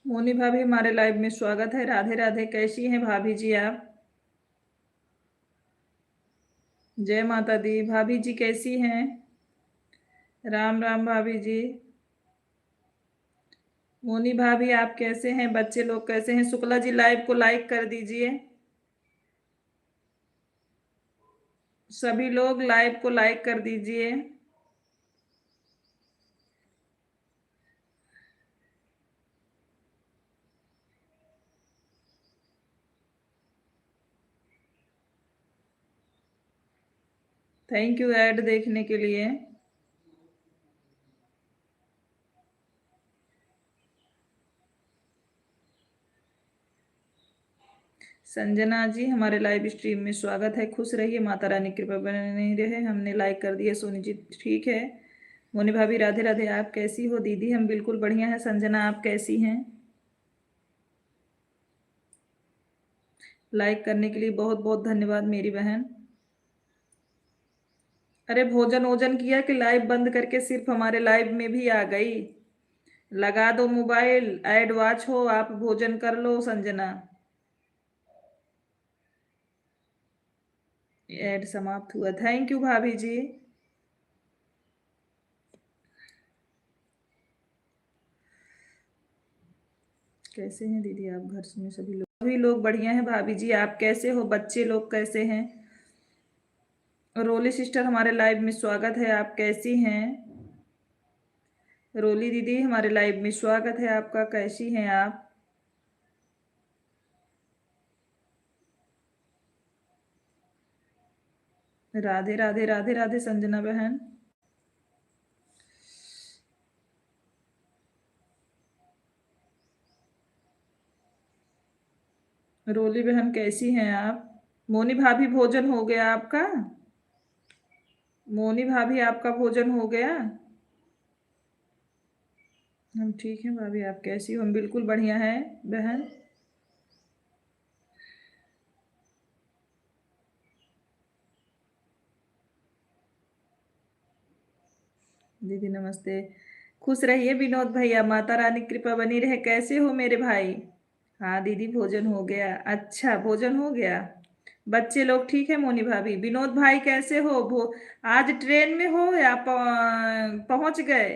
मोनी भाभी हमारे लाइव में स्वागत है। राधे राधे। कैसी हैं भाभी जी आप? जय माता दी। भाभी जी कैसी हैं? राम राम भाभी जी। मोनी भाभी आप कैसे हैं? बच्चे लोग कैसे हैं? शुक्ला जी लाइव को लाइक कर दीजिए। सभी लोग लाइव को लाइक कर दीजिए। थैंक यू ऐड देखने के लिए। संजना जी हमारे लाइव स्ट्रीम में स्वागत है। खुश रहिए, माता रानी कृपा बनी रहे। हमने लाइक कर दिया। सोनी जी ठीक है। मोनी भाभी राधे राधे। आप कैसी हो? दीदी हम बिल्कुल बढ़िया है। संजना आप कैसी हैं? लाइक करने के लिए बहुत बहुत धन्यवाद मेरी बहन। अरे भोजन वोजन किया कि लाइव बंद करके सिर्फ हमारे लाइव में भी आ गई? लगा दो मोबाइल, ऐड वॉच हो, आप भोजन कर लो। संजना ऐड समाप्त हुआ। थैंक यू भाभी जी। कैसे हैं दीदी आप? घर में सभी लोग बढ़िया हैं। भाभी जी आप कैसे हो? बच्चे लोग कैसे हैं? रोली सिस्टर हमारे लाइव में स्वागत है। आप कैसी हैं? रोली दीदी हमारे लाइव में स्वागत है आपका। कैसी हैं आप? राधे राधे। राधे राधे संजना बहन। रोली बहन कैसी हैं आप? मोनी भाभी भोजन हो गया आपका? मोनी भाभी आपका भोजन हो गया? हम ठीक हैं भाभी। आप कैसी हो? हम बिल्कुल बढ़िया हैं बहन। दीदी नमस्ते। खुश रहिए विनोद भैया। माता रानी कृपा बनी रहे। कैसे हो मेरे भाई? हाँ दीदी भोजन हो गया। अच्छा भोजन हो गया। बच्चे लोग ठीक है? मोनी भाभी विनोद भाई कैसे हो? आज ट्रेन में हो या पहुंच गए?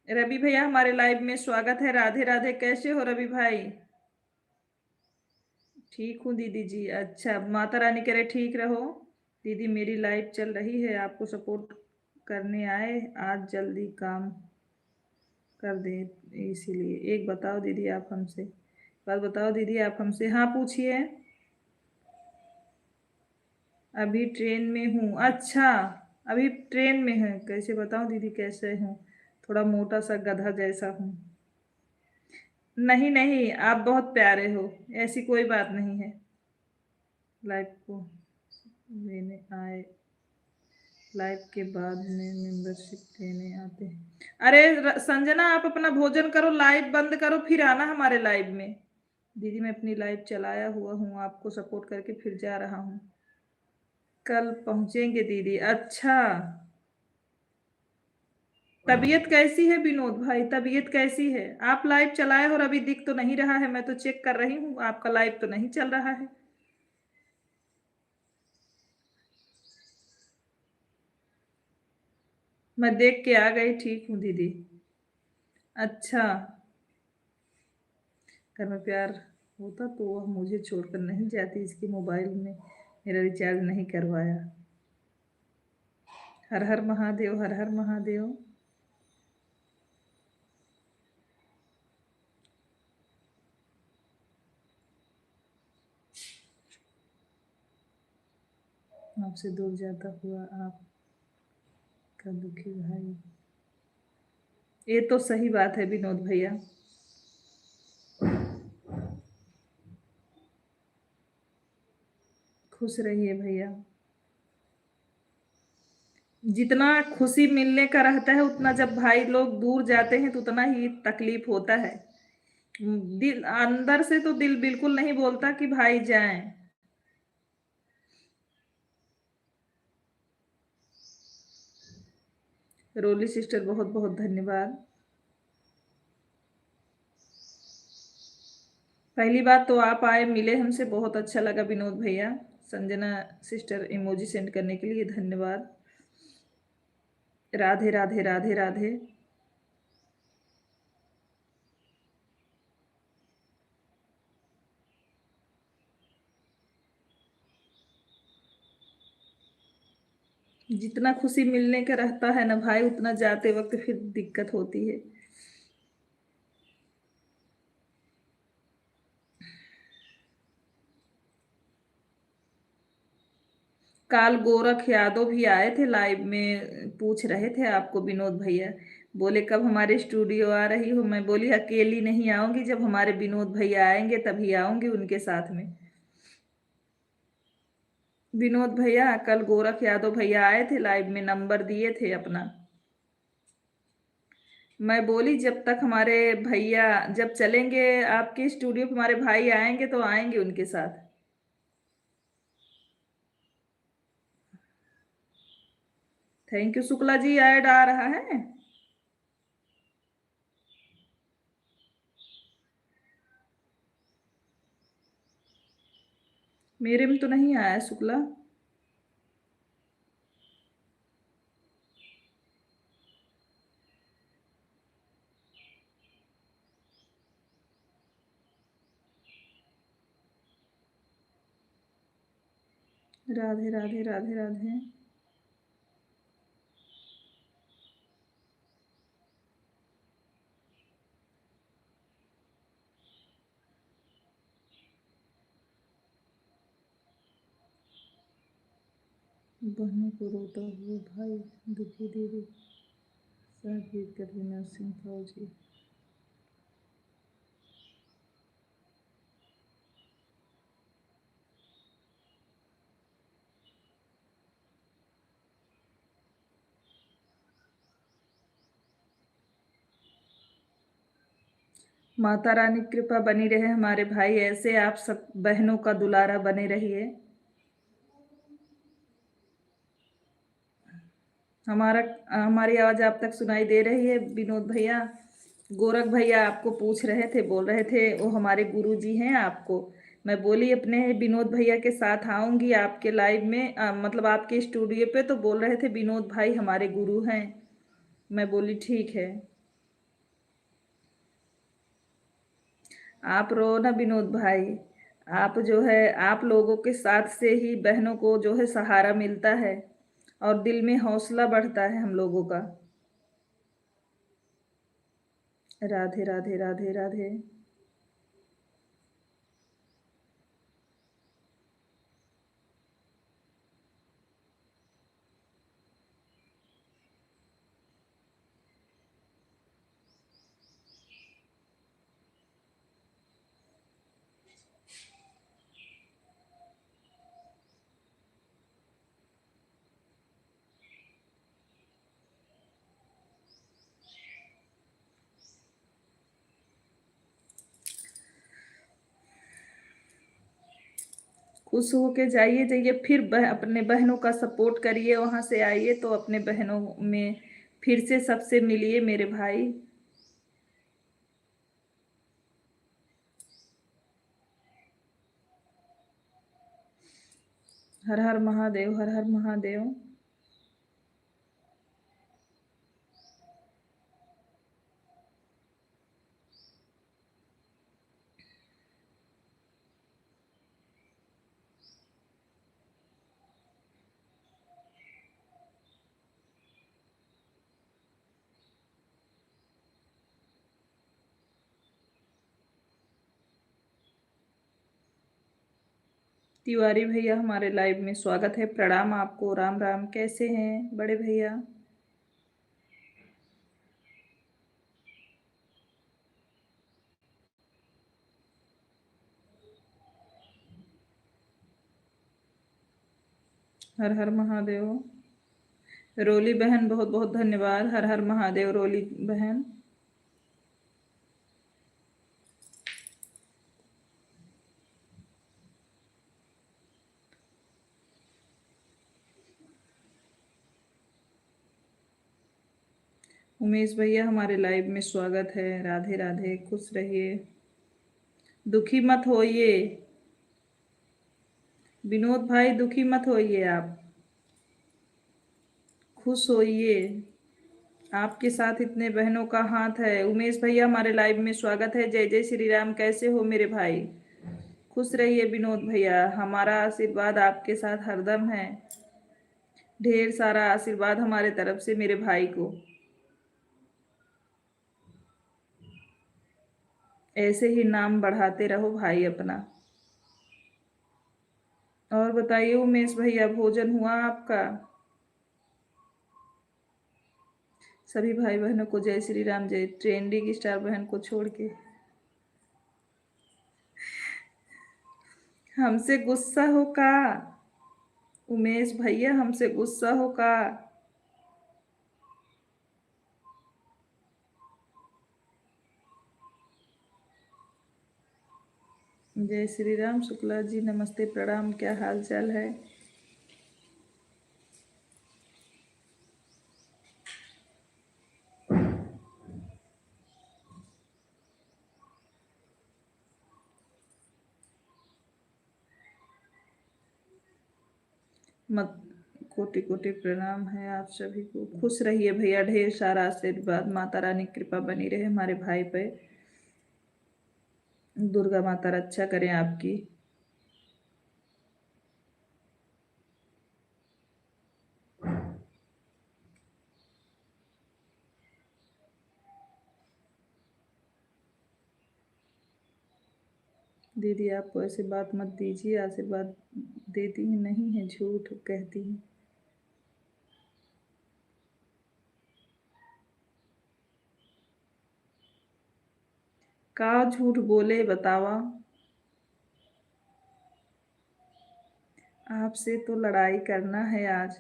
रवि भैया हमारे लाइव में स्वागत है। राधे राधे। कैसे हो रवि भाई? ठीक हूँ दीदी जी। अच्छा माता रानी करे ठीक रहो। दीदी मेरी लाइव चल रही है, आपको सपोर्ट करने आए आज। जल्दी काम कर दे इसीलिए। एक बताओ दीदी आप हमसे बात बताओ दीदी आप हमसे। हाँ पूछिए। अभी ट्रेन में हूँ। अच्छा अभी ट्रेन में है। कैसे बताऊँ दीदी कैसे हूँ? थोड़ा मोटा सा गधा जैसा हूँ। नहीं नहीं आप बहुत प्यारे हो। ऐसी कोई बात नहीं है। लाइव को लेने आए, लाइव के बाद में मेंबरशिप लेने आते हैं। अरे संजना आप अपना भोजन करो, लाइव बंद करो, फिर आना हमारे लाइव में। दीदी मैं अपनी लाइव चलाया हुआ हूँ, आपको सपोर्ट करके फिर जा रहा हूँ। कल पहुंचेंगे दीदी। अच्छा तबीयत कैसी है विनोद भाई? तबीयत कैसी है? आप लाइव चलाए हो और अभी दिख तो नहीं रहा है। मैं तो चेक कर रही हूँ, आपका लाइव तो नहीं चल रहा है। मैं देख के आ गई। ठीक हूँ दीदी। अच्छा घर में प्यार होता तो वह मुझे छोड़कर नहीं जाती। इसके मोबाइल में मेरा रिचार्ज नहीं करवाया। हर हर महादेव। हर हर महादेव। आपसे दूर जाता हुआ आपका दुखी भाई। ये तो सही बात है विनोद भैया। खुश रहिए भैया। जितना खुशी मिलने का रहता है उतना जब भाई लोग दूर जाते हैं तो उतना ही तकलीफ होता है। दिल अंदर से तो दिल बिल्कुल नहीं बोलता कि भाई जाएं। रोली सिस्टर बहुत बहुत धन्यवाद। पहली बात तो आप आए, मिले हमसे, बहुत अच्छा लगा विनोद भैया। संजना सिस्टर इमोजी सेंड करने के लिए धन्यवाद। राधे राधे राधे राधे। जितना खुशी मिलने का रहता है ना भाई, उतना जाते वक्त फिर दिक्कत होती है। काल गोरख यादव भी आए थे लाइव में, पूछ रहे थे आपको विनोद भैया। बोले कब हमारे स्टूडियो आ रही हो। मैं बोली अकेली नहीं आऊंगी, जब हमारे विनोद भैया आएंगे तभी आऊंगी उनके साथ में। विनोद भैया कल गोरख यादव भैया आए थे लाइव में, नंबर दिए थे अपना। मैं बोली जब तक हमारे भैया, जब चलेंगे आपके स्टूडियो पे हमारे भाई आएंगे तो आएंगे उनके साथ। Thank you. Shukla ji add आ रहा है? मेरे में तो नहीं आया शुक्ला। राधे राधे राधे राधे। बहनों को रोता हुआ भाई, दुखी दीदी, साहब कर नरसिंह फौजी। माता रानी की कृपा बनी रहे हमारे भाई, ऐसे आप सब बहनों का दुलारा बने रहिए। हमारा हमारी आवाज आप तक सुनाई दे रही है विनोद भैया? गोरख भैया आपको पूछ रहे थे, बोल रहे थे वो हमारे गुरु जी हैं आपको। मैं बोली अपने विनोद भैया के साथ आऊंगी आपके लाइव में, मतलब आपके स्टूडियो पे, तो बोल रहे थे विनोद भाई हमारे गुरु हैं। मैं बोली ठीक है। आप रो ना विनोद भाई। आप जो है, आप लोगों के साथ से ही बहनों को जो है सहारा मिलता है, और दिल में हौसला बढ़ता है हम लोगों का। राधे राधे राधे राधे। खुश होके जाइए जाइए, फिर अपने बहनों का सपोर्ट करिए, वहां से आइए तो अपने बहनों में फिर से सबसे मिलिए मेरे भाई। हर हर महादेव, हर हर महादेव। तिवारी भैया हमारे लाइव में स्वागत है, प्रणाम आपको, राम राम। कैसे हैं बड़े भैया? हर हर महादेव। रोली बहन बहुत बहुत धन्यवाद। हर हर महादेव रोली बहन। उमेश भैया हमारे लाइव में स्वागत है। राधे राधे, खुश रहिए। दुखी मत होइए विनोद भाई, दुखी मत होइए आप, खुश होइए। आपके साथ इतने बहनों का हाथ है। उमेश भैया हमारे लाइव में स्वागत है। जय जय श्री राम। कैसे हो मेरे भाई? खुश रहिए विनोद भैया, हमारा आशीर्वाद आपके साथ हरदम है। ढेर सारा आशीर्वाद हमारे तरफ से मेरे भाई को। ऐसे ही नाम बढ़ाते रहो भाई अपना। और बताइए उमेश भैया, भोजन हुआ आपका? सभी भाई बहनों को जय श्री राम। जय। ट्रेंडिंग स्टार बहन को छोड़ के हमसे गुस्सा हो का? उमेश भैया हमसे गुस्सा हो का? जय श्री राम शुक्ला जी, नमस्ते प्रणाम, क्या हाल चाल है? मत कोटि कोटि प्रणाम है आप सभी को। खुश रहिए भैया, ढेर सारा आशीर्वाद, माता रानी की कृपा बनी रहे हमारे भाई पे। दुर्गा माता रक्षा करें आपकी। दीदी आपको ऐसे बात मत दीजिए, आशीर्वाद देती ही नहीं है, झूठ कहती है। का झूठ बोले बतावा? आपसे तो लड़ाई करना है आज।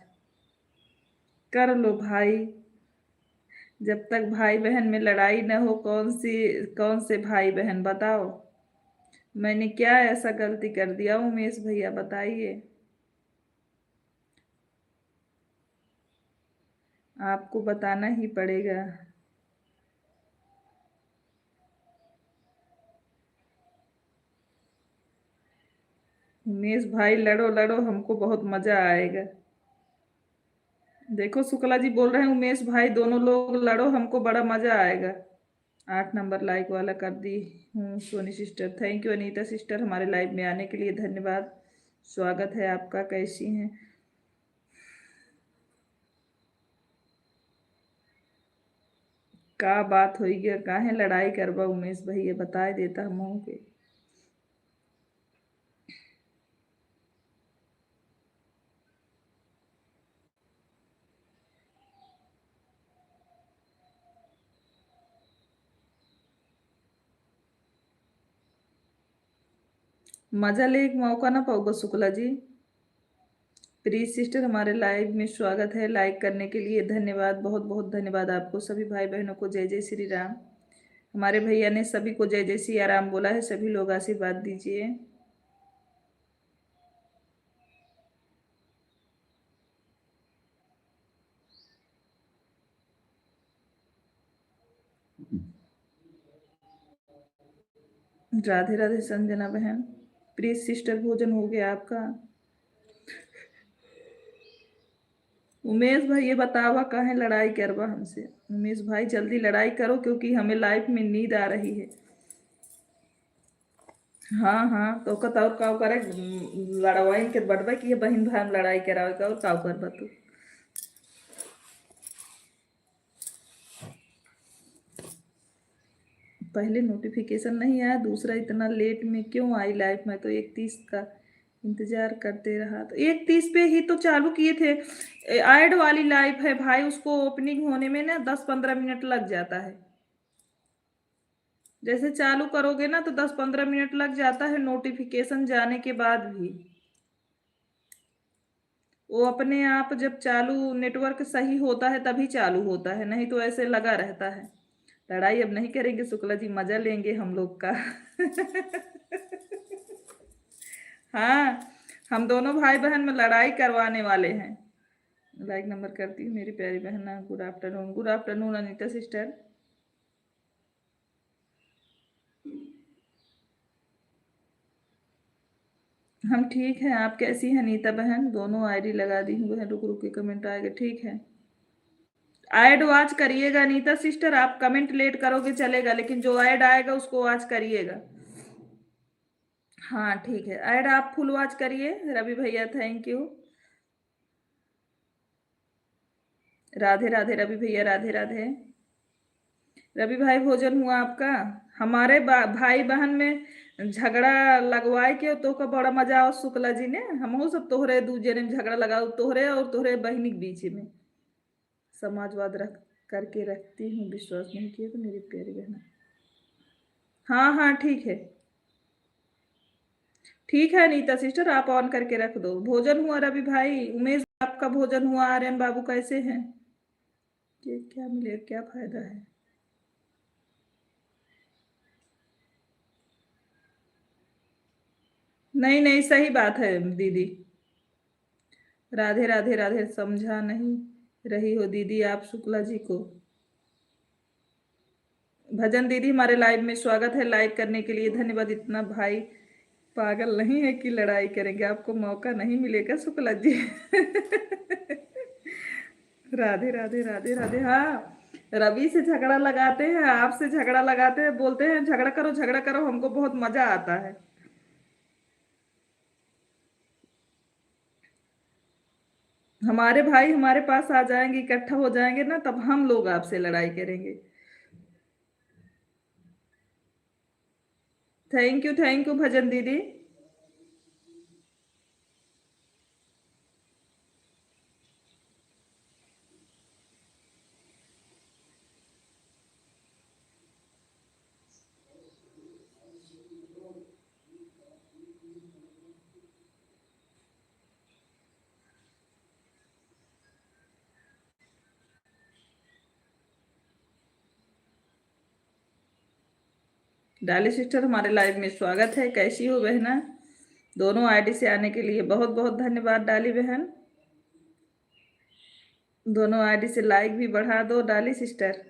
कर लो भाई। जब तक भाई बहन में लड़ाई न हो, कौन से भाई बहन बताओ? मैंने क्या ऐसा गलती कर दिया उमेश भैया, बताइए। आपको बताना ही पड़ेगा। उमेश भाई लड़ो लड़ो, हमको बहुत मजा आएगा। देखो शुक्ला जी बोल रहे हैं, उमेश भाई दोनों लोग लड़ो, हमको बड़ा मजा आएगा। 8 नंबर लाइक वाला कर दी हूँ Soni sister. Thank you Anita sister, हमारे लाइव में आने के लिए धन्यवाद। स्वागत है आपका। कैसी हैं? का बात हुई है? काहे लड़ाई करबा उमेश भैया, बताए देता हम के। मजा ले एक मौका ना पाओगे शुक्ला जी। प्रीत सिस्टर हमारे लाइव में स्वागत है। लाइक करने के लिए धन्यवाद, बहुत बहुत धन्यवाद आपको। सभी भाई बहनों को जय जय श्री राम। हमारे भैया ने सभी को जय जय सिया राम बोला है। सभी लोग आशीर्वाद दीजिए। राधे राधे संजना बहन। प्रीत सिस्टर भोजन हो गया आपका? उमेश भाई ये बतावा काहे लड़ाई करवा हमसे? उमेश भाई जल्दी लड़ाई करो, क्योंकि हमें लाइफ में नींद आ रही है। हाँ हाँ, तो कत और काव करे? लड़वाई के बढ़वा की बहन भाई में लड़ाई करावे का, और काव करबा तू? पहले नोटिफिकेशन नहीं आया, दूसरा इतना लेट में क्यों आई लाइव में? तो 31 का इंतजार करते रहा, तो 31 पे ही तो चालू किए थे। ऐड वाली लाइव है भाई, उसको ओपनिंग होने में ना 10-15 मिनट लग जाता है। जैसे चालू करोगे ना तो 10-15 मिनट लग जाता है, नोटिफिकेशन जाने के बाद भी। वो अपने आप जब चालू नेटवर्क सही होता है तभी चालू होता है, नहीं तो ऐसे लगा रहता है। लड़ाई अब नहीं करेंगे शुक्ला जी, मजा लेंगे हम लोग का। हाँ, हम दोनों भाई बहन में लड़ाई करवाने वाले हैं। लाइक नंबर करती हूँ मेरी प्यारी बहन। Good afternoon, good afternoon Anita sister. हम ठीक हैं। आप कैसी हैं नीता बहन? दोनों आईडी लगा दी हूँ बहन। रुक रुक के कमेंट आएगा। ठीक है, ऐड वाच करिएगा नीता सिस्टर। आप कमेंट लेट करोगे चलेगा, लेकिन जो ऐड आएगा उसको वाच करिएगा। हाँ ठीक है, ऐड आप फुल वॉच करिए। रवि भैया थैंक यू। राधे राधे रवि भैया, राधे राधे। रवि भाई भोजन हुआ आपका? हमारे भाई बहन में झगड़ा लगवाए के तो का बड़ा मजा आओ शुक्ला जी ने। हम सब तोहरे दूजे ने झगड़ा लगाओ, तोहरे और तोहरे बहनी के बीच में। समाजवाद रख करके रखती हूँ, विश्वास नहीं किया तो मेरी प्यारी बहन। हाँ हाँ ठीक है। ठीक है नीता सिस्टर, आप ऑन करके रख दो। भोजन हुआ रवि भाई? उमेश आपका भोजन हुआ? आर्यन बाबू कैसे हैं? ये क्या मिले, क्या फायदा है? नहीं नहीं, सही बात है दीदी। राधे राधे राधे। समझा नहीं रही हो दीदी आप शुक्ला जी को। भजन दीदी हमारे लाइव में स्वागत है। लाइक करने के लिए धन्यवाद। इतना भाई पागल नहीं है कि लड़ाई करेंगे, आपको मौका नहीं मिलेगा शुक्ला जी। राधे राधे राधे राधे। हाँ, रवि से झगड़ा लगाते हैं, आपसे झगड़ा लगाते हैं, बोलते हैं झगड़ा करो, हमको बहुत मजा आता है। हमारे भाई हमारे पास आ जाएंगे, इकट्ठा हो जाएंगे ना, तब हम लोग आपसे लड़ाई करेंगे। थैंक यू भजन दीदी। डाली सिस्टर हमारे लाइव में स्वागत है। कैसी हो बहना? दोनों आईडी से आने के लिए बहुत बहुत धन्यवाद डाली बहन। दोनों आईडी से लाइक भी बढ़ा दो डाली सिस्टर।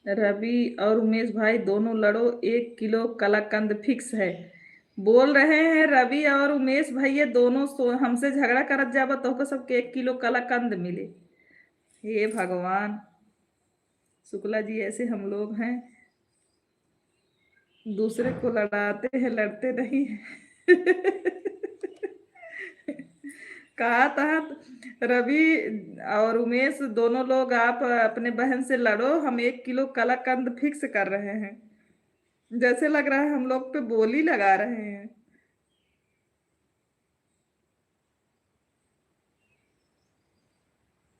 रवि और उमेश भाई दोनों लड़ो, 1 किलो कलाकंद फिक्स है। बोल रहे हैं रवि और उमेश भैया दोनों हमसे झगड़ा करत जाबा तो सबके 1 किलो कलाकंद मिले। हे भगवान, शुक्ला जी ऐसे हम लोग हैं, दूसरे को लड़ाते हैं, लड़ते नहीं हैं। कहा था रवि और उमेश दोनों लोग, आप अपने बहन से लड़ो, हम 1 किलो कलाकंद फिक्स कर रहे हैं। जैसे लग रहा है हम लोग पे बोली लगा रहे हैं।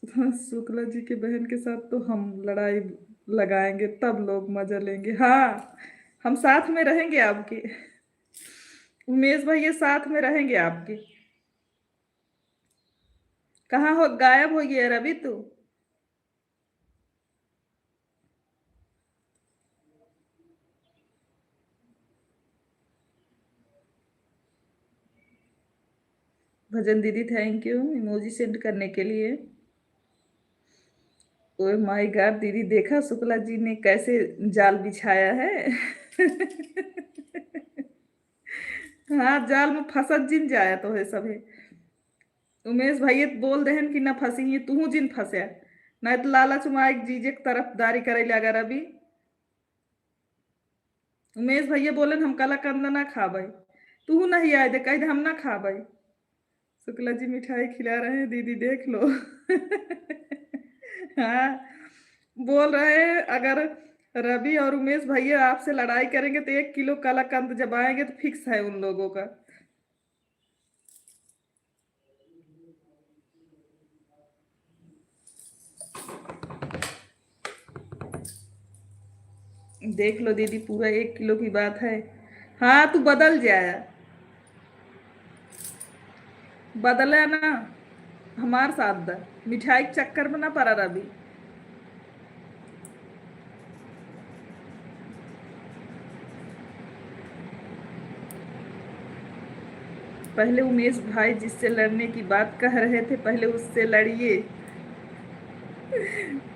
हाँ, शुक्ला जी के बहन के साथ तो हम लड़ाई लगाएंगे तब लोग मजा लेंगे। हाँ, हम साथ में रहेंगे आपके। उमेश भाई ये साथ में रहेंगे आपके। कहाँ हो, गायब हो गया रवि तू? भजन दीदी थैंक यू इमोजी सेंड करने के लिए। ओए माय गॉड दीदी, देखा शुक्ला जी ने कैसे जाल बिछाया है? हाँ, जाल में फंसत जिन जाया तो है सभे। उमेश भैया बोल रहे हैं कि न फंसी है तू जिन फंसे, न तो लालच में एक जीजे की तरफदारी करे लगा रवि। उमेश भैया बोले हम कला कंद ना खा भाई, तू नहीं आए दे कह दे हम ना खा भाई। शुक्ला जी मिठाई खिला रहे हैं दीदी देख लो। हाँ, बोल रहे हैं अगर रवि और उमेश भैया आपसे लड़ाई करेंगे तो 1 किलो कलाकंद जब आएंगे तो फिक्स है उन लोगों का। देख लो दीदी, पूरा 1 किलो की बात है। हाँ, तू बदल जाए, बदले ना, हमार साथ दा, मिठाई के चक्कर में ना पड़ा रवि। पहले उमेश भाई जिससे लड़ने की बात कह रहे थे पहले उससे लड़िए।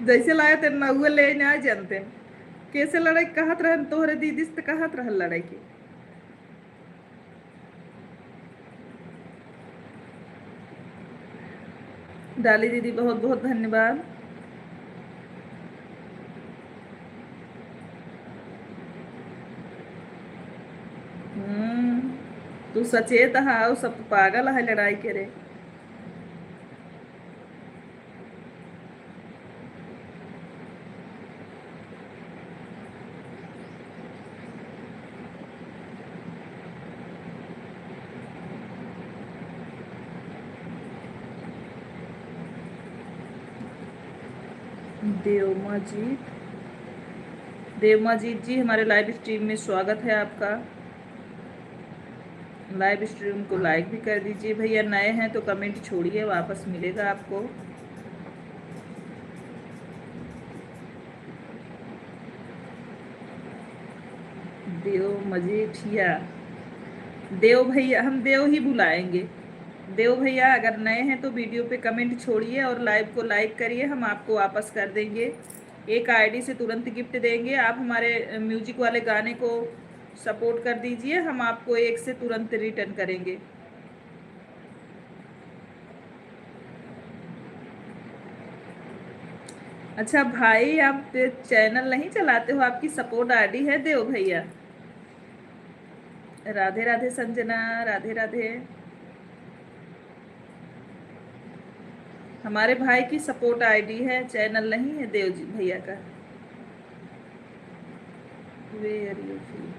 जैसे लाए थे नहुए ले ना जानते। कैसे लड़ाई कहत रहन तोहरे दीदी से कहत रहल लड़ाई के। डाली दीदी बहुत बहुत धन्यवाद। तू सचेत है, सब पागल है लड़ाई करे। देवमाजीत, देवमाजीत जी हमारे लाइव स्ट्रीम में स्वागत है आपका। लाइव स्ट्रीम को लाइक भी कर दीजिए भैया, नए हैं तो कमेंट छोड़िए, वापस मिलेगा आपको। देव मजीठिया, देव भैया, हम देव ही बुलाएंगे। देव भैया अगर नए हैं तो वीडियो पे कमेंट छोड़िए और लाइव को लाइक करिए, हम आपको वापस कर देंगे। एक आईडी से तुरंत गिफ्ट देंगे। आप हमारे म्यूजिक वाले गाने को सपोर्ट कर दीजिए, हम आपको एक से तुरंत रिटर्न करेंगे। अच्छा भाई, आप चैनल नहीं चलाते हो, आपकी सपोर्ट आईडी है देव भैया। राधे राधे संजना, राधे राधे। हमारे भाई की सपोर्ट आईडी है, चैनल नहीं है देव जी भैया का। वेयर यू फील,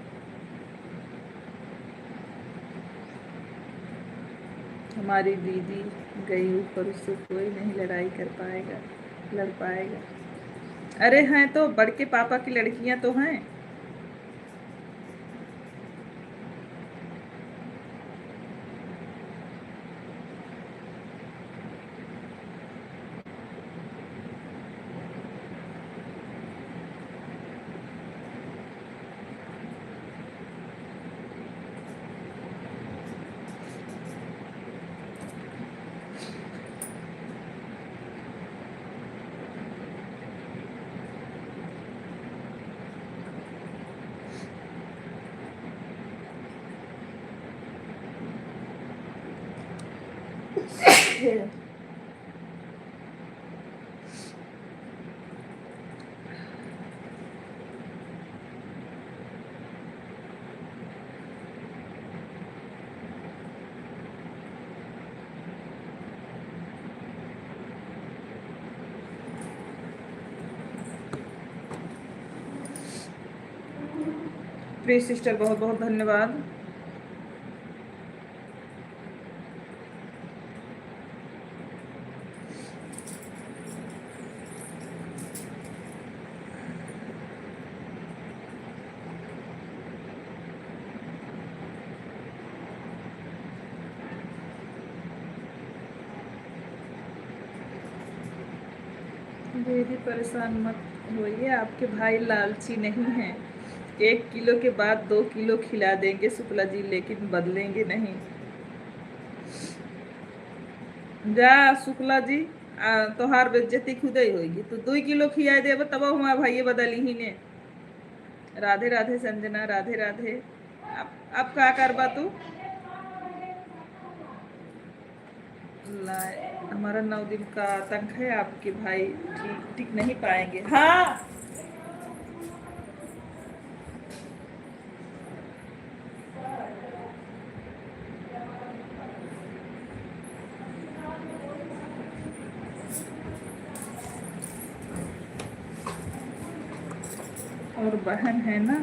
हमारी दीदी गई ऊपर, उससे कोई नहीं लड़ाई कर पाएगा, लड़ पाएगा। अरे हैं तो बड़के पापा की लड़कियां तो हैं। प्लीज सिस्टर बहुत बहुत धन्यवाद। दीदी परेशान मत होइए, आपके भाई लालची नहीं हैं। 1 किलो के बाद 2 किलो खिला देंगे शुक्ला जी, लेकिन बदलेंगे नहीं। जा शुक्ला जी, तोहार बेइज्जती खुद ही होगी। तो 2 किलो खिया देब तब हमारा भाई बदली ही ने। राधे राधे संजना, राधे राधे। अब का करबा तू? हमारा 9 दिन का आतंक है, आपके भाई ठीक टिक नहीं पाएंगे। हाँ और बहन है ना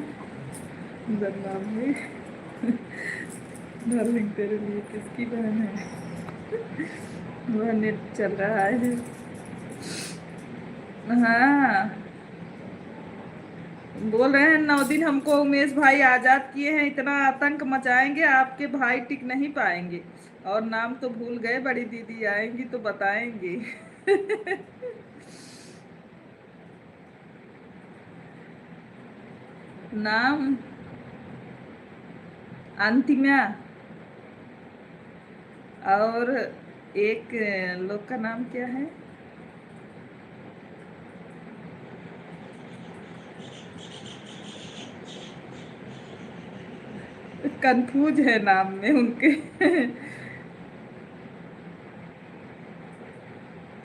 बदनाम में। डार्लिंग तेरे लिए किसकी बहन है? वह नेट चल रहा है। हाँ बोल रहे हैं 9 दिन हमको उमेश भाई आजाद किए हैं, इतना आतंक मचाएंगे आपके भाई टिक नहीं पाएंगे। और नाम तो भूल गए, बड़ी दीदी आएंगी तो बताएंगे। नाम अंतिमा, और एक लोग का नाम क्या है? कंफ्यूज है नाम में उनके।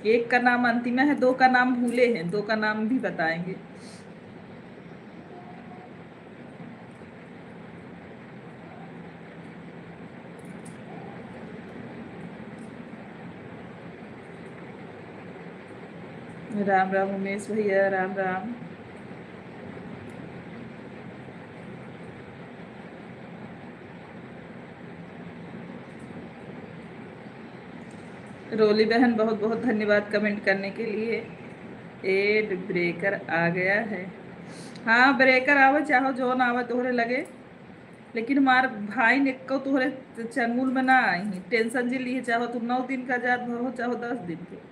एक का नाम अंतिमा है, दो का नाम भूले हैं, दो का नाम भी बताएंगे। राम राम उमेश भैया, राम राम। रोली बहन बहुत बहुत धन्यवाद कमेंट करने के लिए। एड ब्रेकर आ गया है। हाँ, ब्रेकर आवे चाहो जो ना आवे तोहरे लगे, लेकिन हमार भाई ने को तोहरे चंगुल में ना आई टेंशन जी लिए, चाहो तुम 9 दिन का जात हो चाहो 10 दिन के।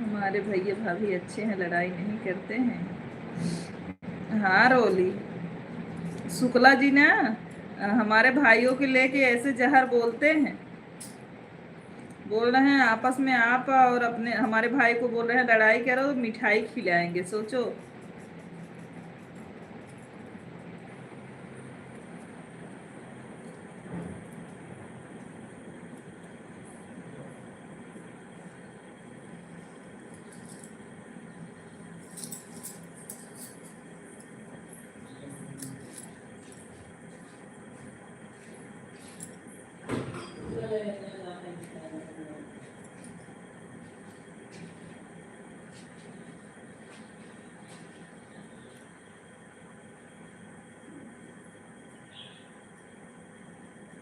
हमारे भैया भाभी अच्छे हैं, लड़ाई नहीं करते हैं। हाँ रोली, शुक्ला जी ना हमारे भाइयों के लेके ऐसे जहर बोलते हैं। बोल रहे हैं आपस में, आप और अपने हमारे भाई को बोल रहे हैं लड़ाई करो, मिठाई खिलाएंगे, सोचो।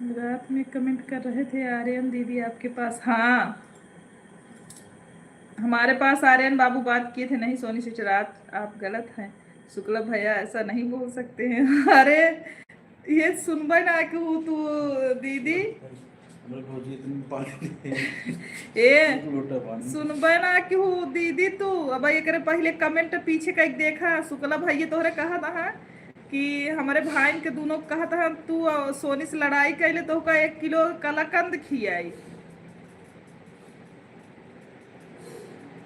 रात में कमेंट कर रहे थे आर्यन दीदी आपके पास। हाँ, हमारे पास आर्यन बाबू बात किए थे। नहीं सोनी सिस्टर, आप गलत हैं। शुक्ला भैया ऐसा नहीं बोल सकते हैं। अरे ये सुनबे ना क्यों तू दीदी। ए सुनबे ना क्यों दीदी तू। अब ये करे पहले कमेंट पीछे का देखा, शुक्ला भैया तोहरे कहा था कि हमारे भाई के दोनों कहा था तू सोनी से लड़ाई कैले तो का 1 किलो कलाकंद खियाई।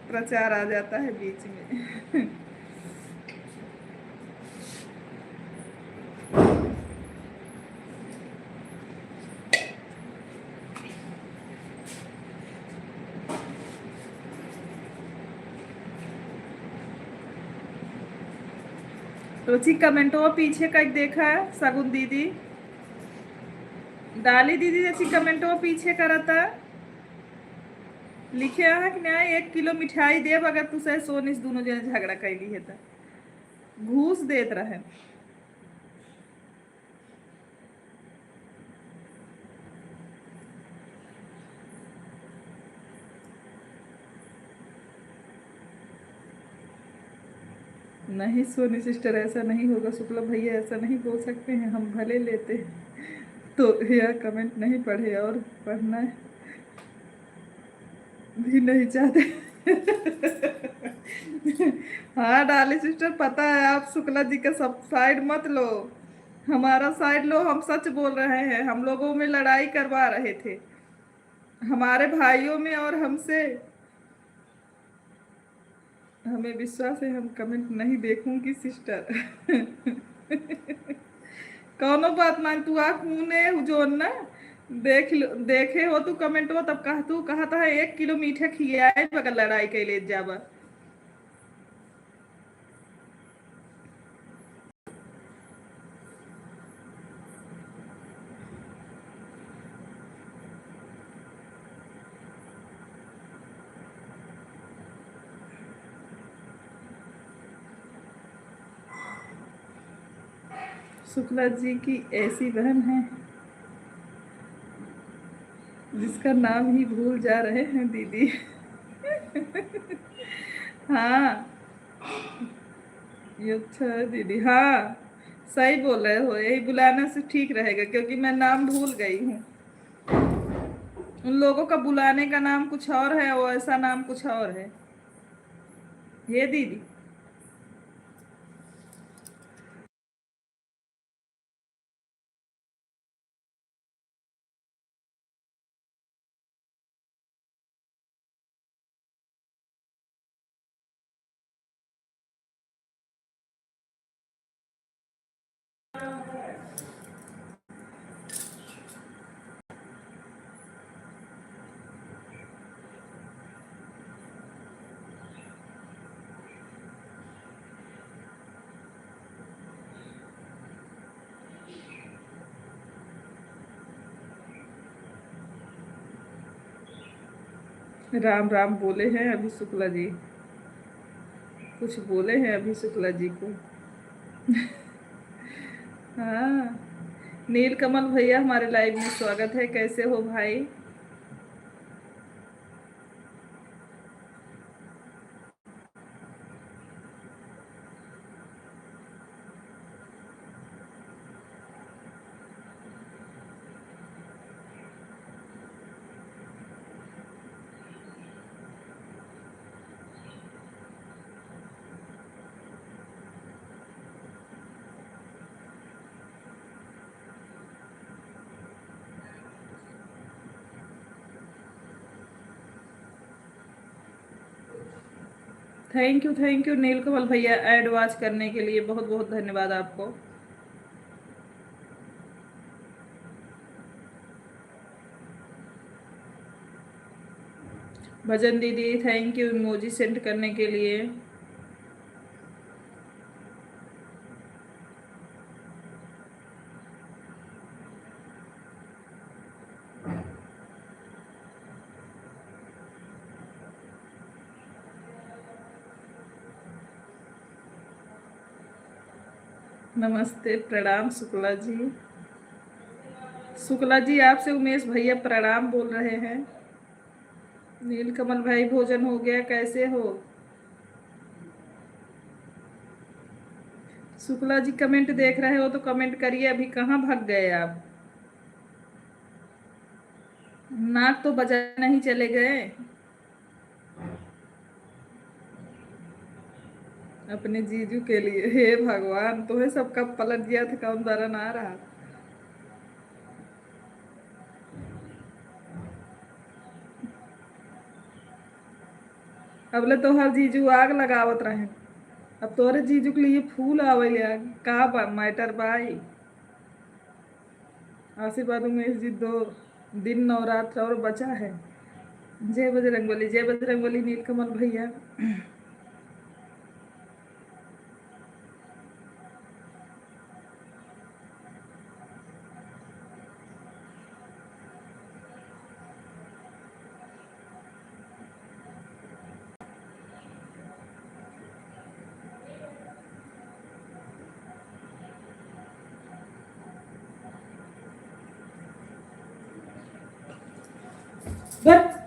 प्रचार आ जाता है बीच में। रुचि कमेंटो पीछे का देखा है सगुन दीदी, डाली दीदी जैसी कमेंटो पीछे करता लिखे है कि ना 1 किलो मिठाई देव अगर तुसे सोनिस दोनों जने झगड़ा कैली है तो घूस देत रहे। नहीं सोनी सिस्टर ऐसा नहीं होगा, शुक्ला भैया ऐसा नहीं बोल सकते हैं, हम भले लेते तो यह कमेंट नहीं पढ़े और पढ़ना भी नहीं चाहते। हाँ डाली सिस्टर, पता है आप शुक्ला जी का सब साइड मत लो, हमारा साइड लो। हम सच बोल रहे हैं, हम लोगों में लड़ाई करवा रहे थे, हमारे भाइयों में और हमसे। हमें विश्वास है, हम कमेंट नहीं देखूंगी सिस्टर। कौनो बात मान तू आ खूने जो ना देखे हो तू कमेंट हो तब कह तू कहा था 1 किलो मीठे खियाए बगल लड़ाई के ले जाबा। शुक्ला जी की ऐसी बहन है जिसका नाम ही भूल जा रहे हैं दीदी। हाँ ये अच्छा है दीदी। हाँ सही बोल रहे हो, यही बुलाने से ठीक रहेगा क्योंकि मैं नाम भूल गई हूँ। उन लोगों का बुलाने का नाम कुछ और है, वो ऐसा नाम कुछ और है। ये दीदी राम राम बोले हैं अभी शुक्ला जी, कुछ बोले हैं अभी शुक्ला जी को। हाँ, नील कमल भैया हमारे लाइव में स्वागत है, कैसे हो भाई? थैंक यू नील कमल भैया, एड वॉच करने के लिए बहुत बहुत धन्यवाद आपको। भजन दीदी थैंक यू इमोजी सेंड करने के लिए। नमस्ते, प्रणाम शुक्ला जी। शुक्ला जी आपसे उमेश भैया प्रणाम बोल रहे हैं। नीलकमल भाई भोजन हो गया, कैसे हो? शुक्ला जी कमेंट देख रहे हो तो कमेंट करिए, अभी कहाँ भाग गए आप? नाक तो बजा नहीं चले गए अपने जीजू के लिए? हे भगवान, तो है सबका पलट गया था, कौन दरन आ रहा। अबले तो हर जीजू आग लगावत रहे, अब तोरे जीजू के लिए फूल आवे का मैटर भाई। आशीर्वाद उमेश जी, 2 दिन नवरात्र और बचा है। जय बजरंगबली, जय बजरंगबली नीलकमल भैया। बस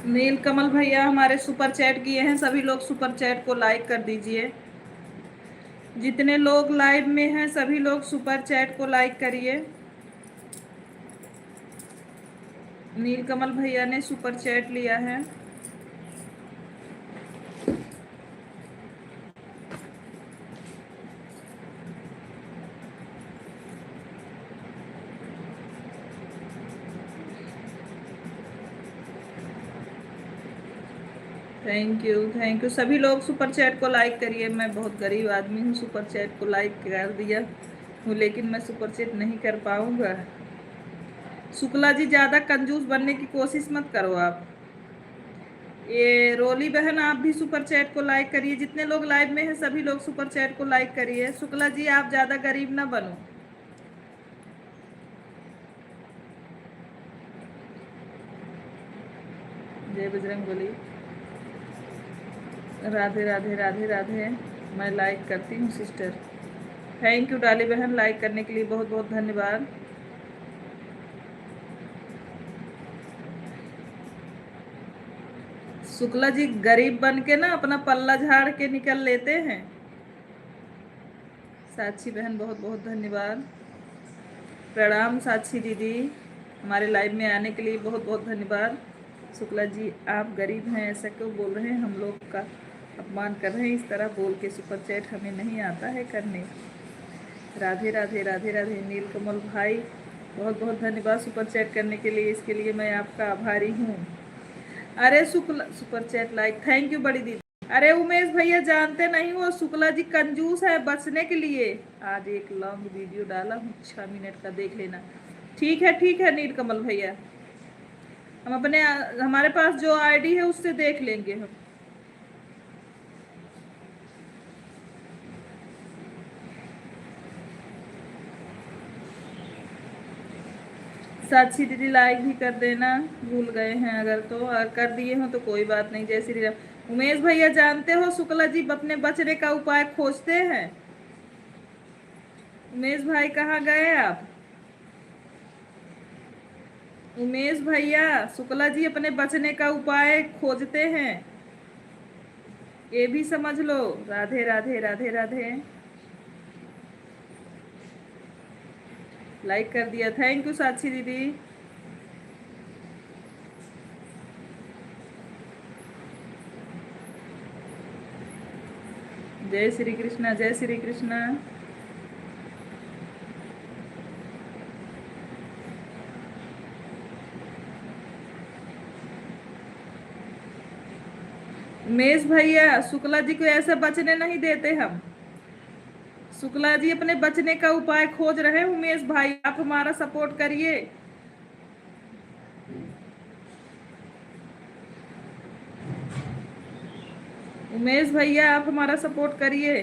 नील कमल भैया हमारे सुपर चैट किए हैं, सभी लोग सुपर चैट को लाइक कर दीजिए। जितने लोग लाइव में हैं सभी लोग सुपर चैट को लाइक करिए। नील कमल भैया ने सुपर चैट लिया है। थैंक यू सभी लोग सुपर चैट को लाइक करिए। मैं बहुत गरीब आदमी हूँ, सुपर चैट को लाइक कर दिया हूँ, लेकिन मैं सुपर चैट नहीं कर पाऊंगा। शुक्ला जी ज़्यादा कंजूस बनने की कोशिश मत करो आप। ये रोली बहन आप भी सुपर चैट को लाइक करिए, जितने लोग लाइव में हैं सभी लोग सुपर चैट को लाइक करिए। शुक्ला जी आप ज़्यादा गरीब ना बनो। जय बजरंगबली। राधे राधे राधे राधे। मैं लाइक करती हूँ सिस्टर। थैंक यू डाली बहन, लाइक करने के लिए बहुत बहुत धन्यवाद। शुक्ला जी गरीब बन के ना अपना पल्ला झाड़ के निकल लेते हैं। साक्षी बहन बहुत बहुत धन्यवाद। प्रणाम साक्षी दीदी, हमारे लाइव में आने के लिए बहुत बहुत धन्यवाद। शुक्ला जी आप गरीब हैं ऐसा क्यों बोल रहे हैं, हम लोग का अपमान कर रहे हैं इस तरह बोल के। सुपर चैट हमें नहीं आता है करने। राधे राधे राधे राधे। नीलकमल भाई बहुत बहुत धन्यवाद सुपर चैट करने के लिए, इसके लिए मैं आपका आभारी हूँ। अरे Shukla super chat like, thank you बड़ी दीदी। अरे उमेश भैया जानते नहीं हो शुक्ला जी कंजूस है बचने के लिए। आज एक लॉन्ग वीडियो डाला हूँ 6 मिनट का, देख लेना। ठीक है नीलकमल भैया, हम अपने हमारे पास जो आईडी है उससे देख लेंगे हम। साक्षी दीदी लाइक भी कर देना, भूल गए हैं अगर तो, और कर दिए हो तो कोई बात नहीं। जय श्री राम। उमेश भैया जानते हो शुक्ला जी अपने बचने का उपाय खोजते हैं। उमेश भाई कहाँ गए आप? उमेश भैया शुक्ला जी अपने बचने का उपाय खोजते हैं, ये भी समझ लो। राधे राधे राधे राधे। लाइक कर दिया, थैंक यू साक्षी दीदी। जय श्री कृष्णा, जय श्री कृष्णा। उमेश भैया शुक्ला जी को ऐसे बचने नहीं देते हम। शुक्ला जी अपने बचने का उपाय खोज रहे हैं। उमेश भाई आप हमारा सपोर्ट करिए। उमेश भैया आप हमारा सपोर्ट करिए।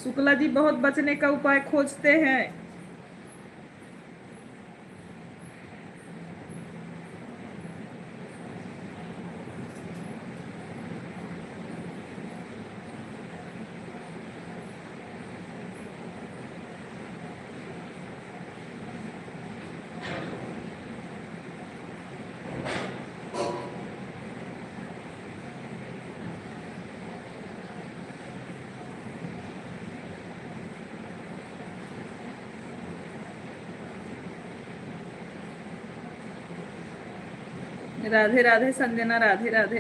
शुक्ला जी बहुत बचने का उपाय खोजते हैं। राधे राधे संजना, राधे राधे।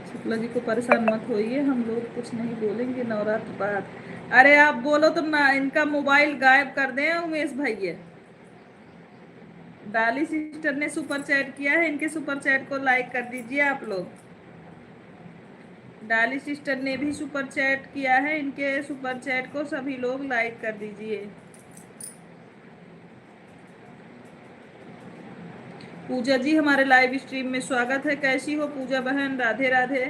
शुक्ला जी को परेशान मत होइए, हम लोग कुछ नहीं बोलेंगे नवरात्र बाद। अरे आप बोलो तो ना इनका मोबाइल गायब कर दें। उमेश भैया डाली सिस्टर ने सुपर चैट किया है, इनके सुपर चैट को लाइक कर दीजिए आप लोग। डाली सिस्टर ने भी सुपर चैट किया है, इनके सुपर चैट को सभी लोग लाइक कर दीजिए। पूजा जी हमारे लाइव स्ट्रीम में स्वागत है। कैसी हो पूजा बहन? राधे राधे।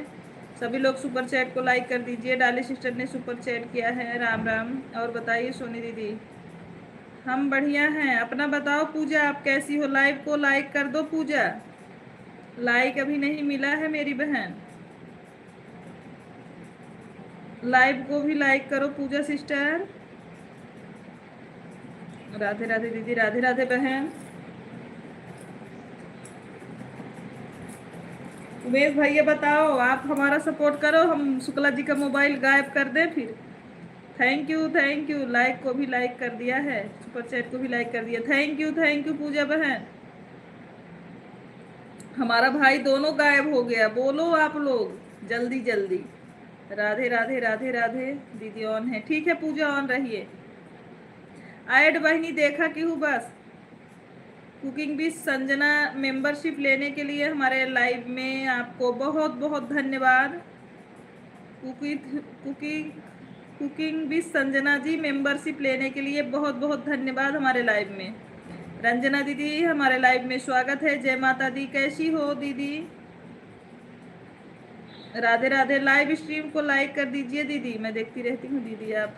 सभी लोग सुपर चैट को लाइक कर दीजिए। डाली सिस्टर ने सुपर चैट किया है, राम राम। और बताइए सोनी दीदी। हम बढ़िया हैं, अपना बताओ। पूजा आप कैसी हो? लाइव को लाइक कर दो पूजा, लाइक अभी नहीं मिला है मेरी बहन। लाइव को भी लाइक करो पूजा सिस्टर। राधे राधे दीदी, राधे राधे बहन। उमेश भैया बताओ, आप हमारा सपोर्ट करो, हम शुक्ला जी का मोबाइल गायब कर दें फिर। Thank you thank you. Like को भी लाइक कर दिया है, सुपर चैट को भी लाइक कर दिया। थैंक यू पूजा बहन। हमारा भाई दोनों गायब हो गया, बोलो आप लोग जल्दी जल्दी। राधे राधे राधे राधे। दीदी ऑन है, ठीक है पूजा ऑन रहिए। ऐड बहनी देखा कि हूँ बस। कुकिंग विद संजना मेंबरशिप लेने के लिए हमारे लाइव में आपको बहुत बहुत धन्यवाद। Cooking cooking with Sanjana ji membership लेने के लिए बहुत बहुत धन्यवाद हमारे लाइव में। रंजना दीदी हमारे लाइव में स्वागत है। जय माता दी, कैसी हो दीदी? राधे राधे। लाइव स्ट्रीम को लाइक कर दीजिए दीदी, मैं देखती रहती हूँ दीदी, आप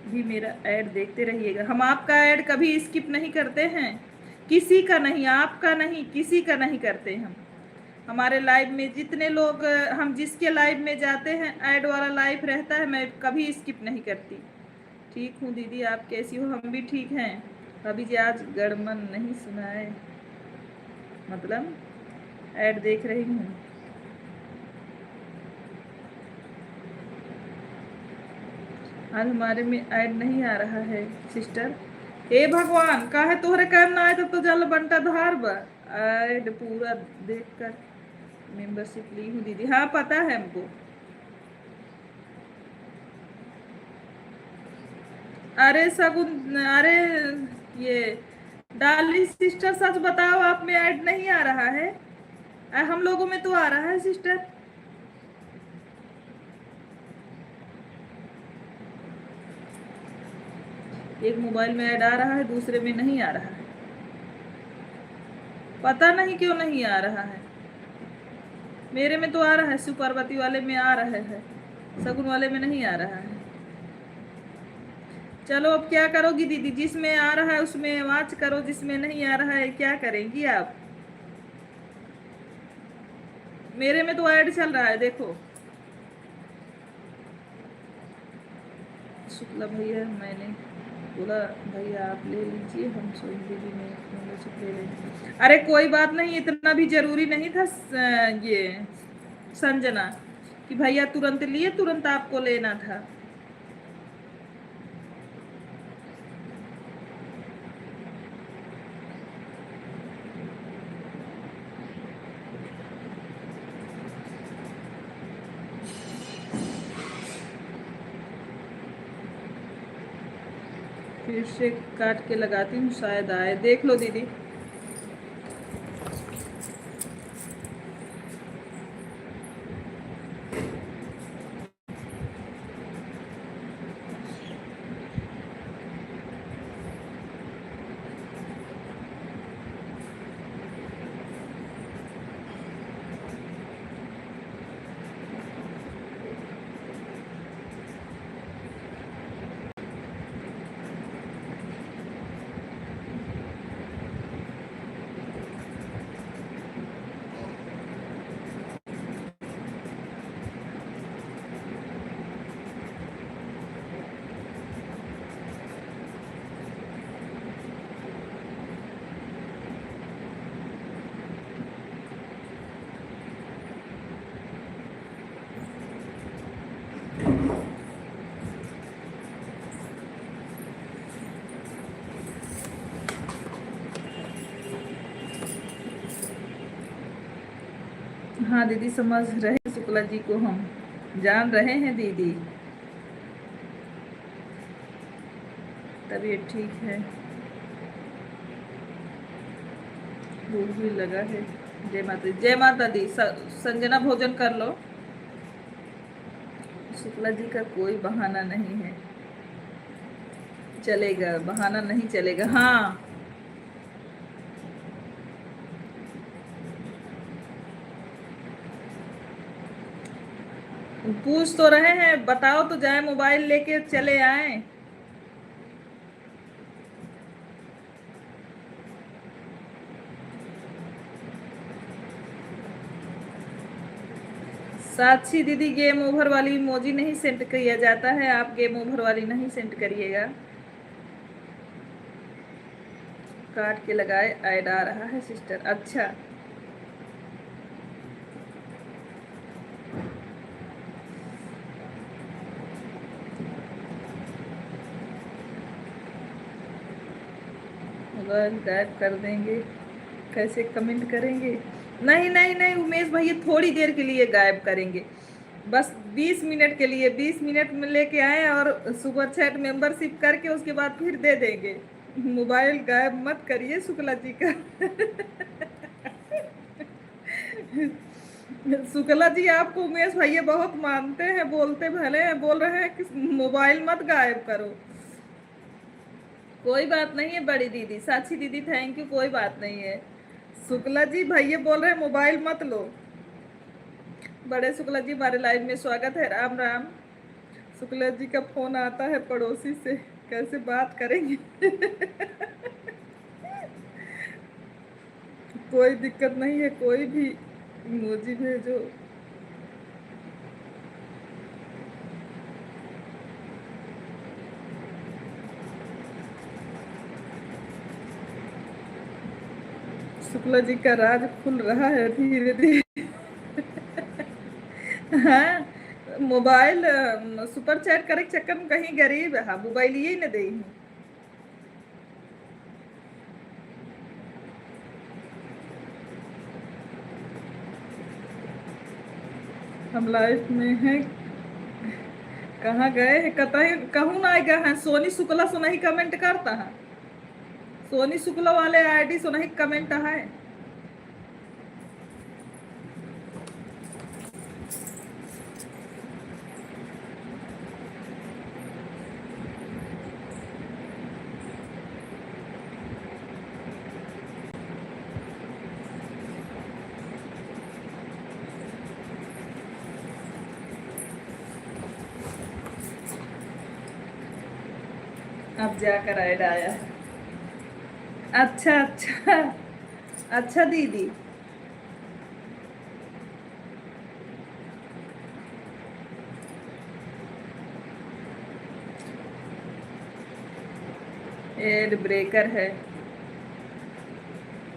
भी मेरा ऐड देखते रहिएगा। हम आपका ऐड कभी स्किप नहीं करते हैं, किसी का नहीं, आपका नहीं, किसी का नहीं करते हम। हमारे लाइव में जितने लोग, हम जिसके लाइव में जाते हैं ऐड वाला लाइव रहता है, मैं कभी स्किप नहीं करती। ठीक हूँ दीदी, आप कैसी हो? हम भी ठीक हैं। अभी जी आज गड़मन नहीं सुनाए, मतलब ऐड देख रही हूँ। आज हमारे में ऐड नहीं आ रहा है सिस्टर। हे भगवान, काहे तोहरे काम ना आए तब तो जल बंटा धार बा। ऐड पूरा देख कर मेंबरशिप ली हूँ दीदी। हाँ पता है हमको। अरे सगुन, अरे ये डार्लिंग सिस्टर, सच बताओ आप में ऐड नहीं आ रहा है? हम लोगों में तो आ रहा है सिस्टर। एक मोबाइल में ऐड आ रहा है, दूसरे में नहीं आ रहा है। पता नहीं क्यों नहीं आ रहा है। मेरे में तो आ रहा है, सुपार्वती वाले में आ रहा है, सगुन वाले में नहीं आ रहा है। चलो अब क्या करोगी दीदी, जिसमें आ रहा है उसमें वॉच करो, जिसमें नहीं आ रहा है क्या करेंगी आप? मेरे में तो ऐड चल रहा है, देखो। शुक्ला भैया, मैंने बोला भैया आप ले लीजिए, हम सोनी दीदी में मेंबरशिप ले लेंगे। अरे कोई बात नहीं, इतना भी जरूरी नहीं था ये संजना कि भैया तुरंत लिए तुरंत आपको लेना था। फिर से काट के लगाती हूँ, शायद आए, देख लो दीदी। हाँ दीदी, समझ रहे हैं शुक्ला जी को, हम जान रहे हैं दीदी। तबीयत ठीक है, भूख भी लगा है। जय माता दी, जय माता दी। संजना भोजन कर लो। शुक्ला जी का कोई बहाना नहीं है, चलेगा, बहाना नहीं चलेगा। हाँ पूछ तो रहे हैं, बताओ तो जाए, मोबाइल लेके चले आए। साक्षी दीदी, गेम ओवर वाली इमोजी नहीं सेंड किया जाता है, आप गेम ओवर वाली नहीं सेंड करिएगा। काट के लगाए, ऐड आ रहा है सिस्टर। अच्छा मोबाइल गायब कर देंगे, कैसे कमेंट करेंगे? नहीं नहीं नहीं उमेश भैया, थोड़ी देर के लिए गायब करेंगे, बस 20 मिनट के लिए। 20 मिनट में लेके आए और सुपर चैट मेंबरशिप करके उसके बाद फिर दे देंगे। मोबाइल गायब मत करिए शुक्ला जी का। शुक्ला जी आपको उमेश भैया बहुत मानते हैं, बोलते भले हैं, बोल रहे हैं कि मोबाइल मत गायब करो। कोई बात नहीं है बड़ी दीदी, साक्षी दीदी थैंक यू, कोई बात नहीं है। शुक्ला जी भैया बोल रहे हैं मोबाइल मत लो। बड़े शुक्ला जी हमारे लाइव में स्वागत है, राम राम। शुक्ला जी का फोन आता है पड़ोसी से, कैसे बात करेंगे? कोई दिक्कत नहीं है, कोई भी इमोजी भेजो। शुक्ला जी का राज खुल रहा है धीरे धीरे। हाँ, मोबाइल सुपर चैट करे के चक्कर में कहीं गरीब है, हाँ मोबाइल ही न दे। हम लाइफ में हैं, कहाँ गए हैं, कतई कहूँ ना गए हैं। सोनी शुक्ला सुनही कमेंट करता है, सोनी शुक्ला वाले आईडी सुनही कमेंट है। अब जाकर ऐड आया है। अच्छा अच्छा, अच्छा दीदी। एड ब्रेकर है।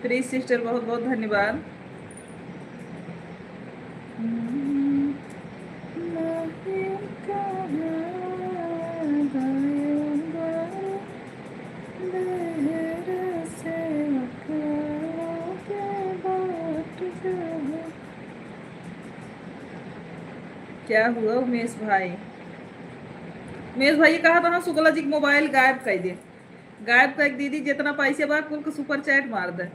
प्लीज सिस्टर बहुत बहुत धन्यवाद। क्या हुआ उमेश भाई? उमेश भाई कहा था शुक्ला जी मोबाइल गायब कर दे, गायब कर दीदी जितना पैसे बा कुल को सुपर चैट मार दे।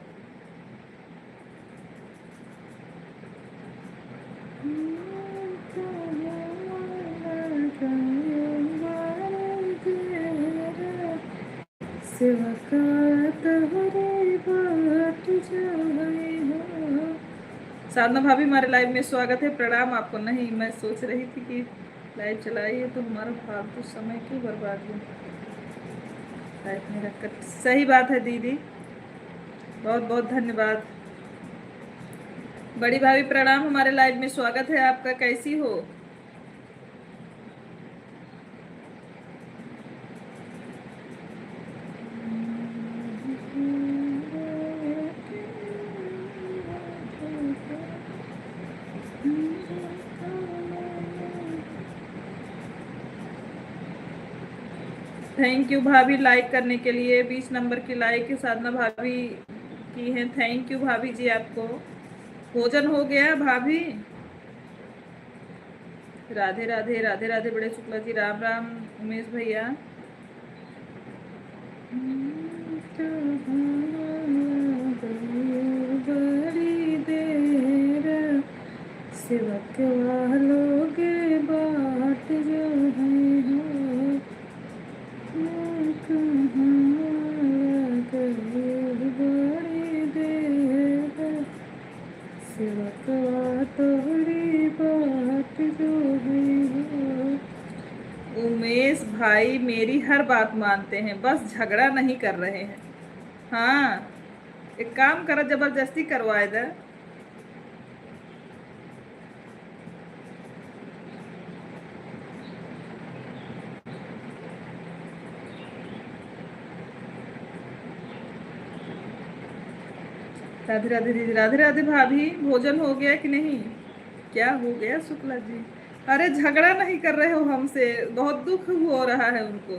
साधना भाभी हमारे लाइव में स्वागत है, प्रणाम आपको। नहीं, मैं सोच रही थी कि लाइव चलाई है तो हमारा फालतू समय क्यों बर्बाद हो लाइव में रखकर। सही बात है दीदी, बहुत बहुत धन्यवाद। बड़ी भाभी प्रणाम, हमारे लाइव में स्वागत है आपका, कैसी हो? थैंक यू भाभी लाइक करने के लिए, 20 नंबर की लाइक साधना भाभी की है। थैंक यू भाभी जी आपको। भोजन हो गया भाभी? राधे राधे, राधे राधे बड़े शुक्ला जी, राम राम उमेश भैया। बड़ी देर सेवक वालों के बाट जो है बड़ी देर सेवक तोड़ी बाट जो है। उमेश भाई मेरी हर बात मानते हैं, बस झगड़ा नहीं कर रहे हैं। हाँ, एक काम करो, जबरदस्ती करवाए दे। राधे राधे दीदी, राधे राधे भाभी, भोजन हो गया कि नहीं? क्या हो गया शुक्ला जी? अरे झगड़ा नहीं कर रहे हो हमसे, बहुत दुख हो रहा है उनको।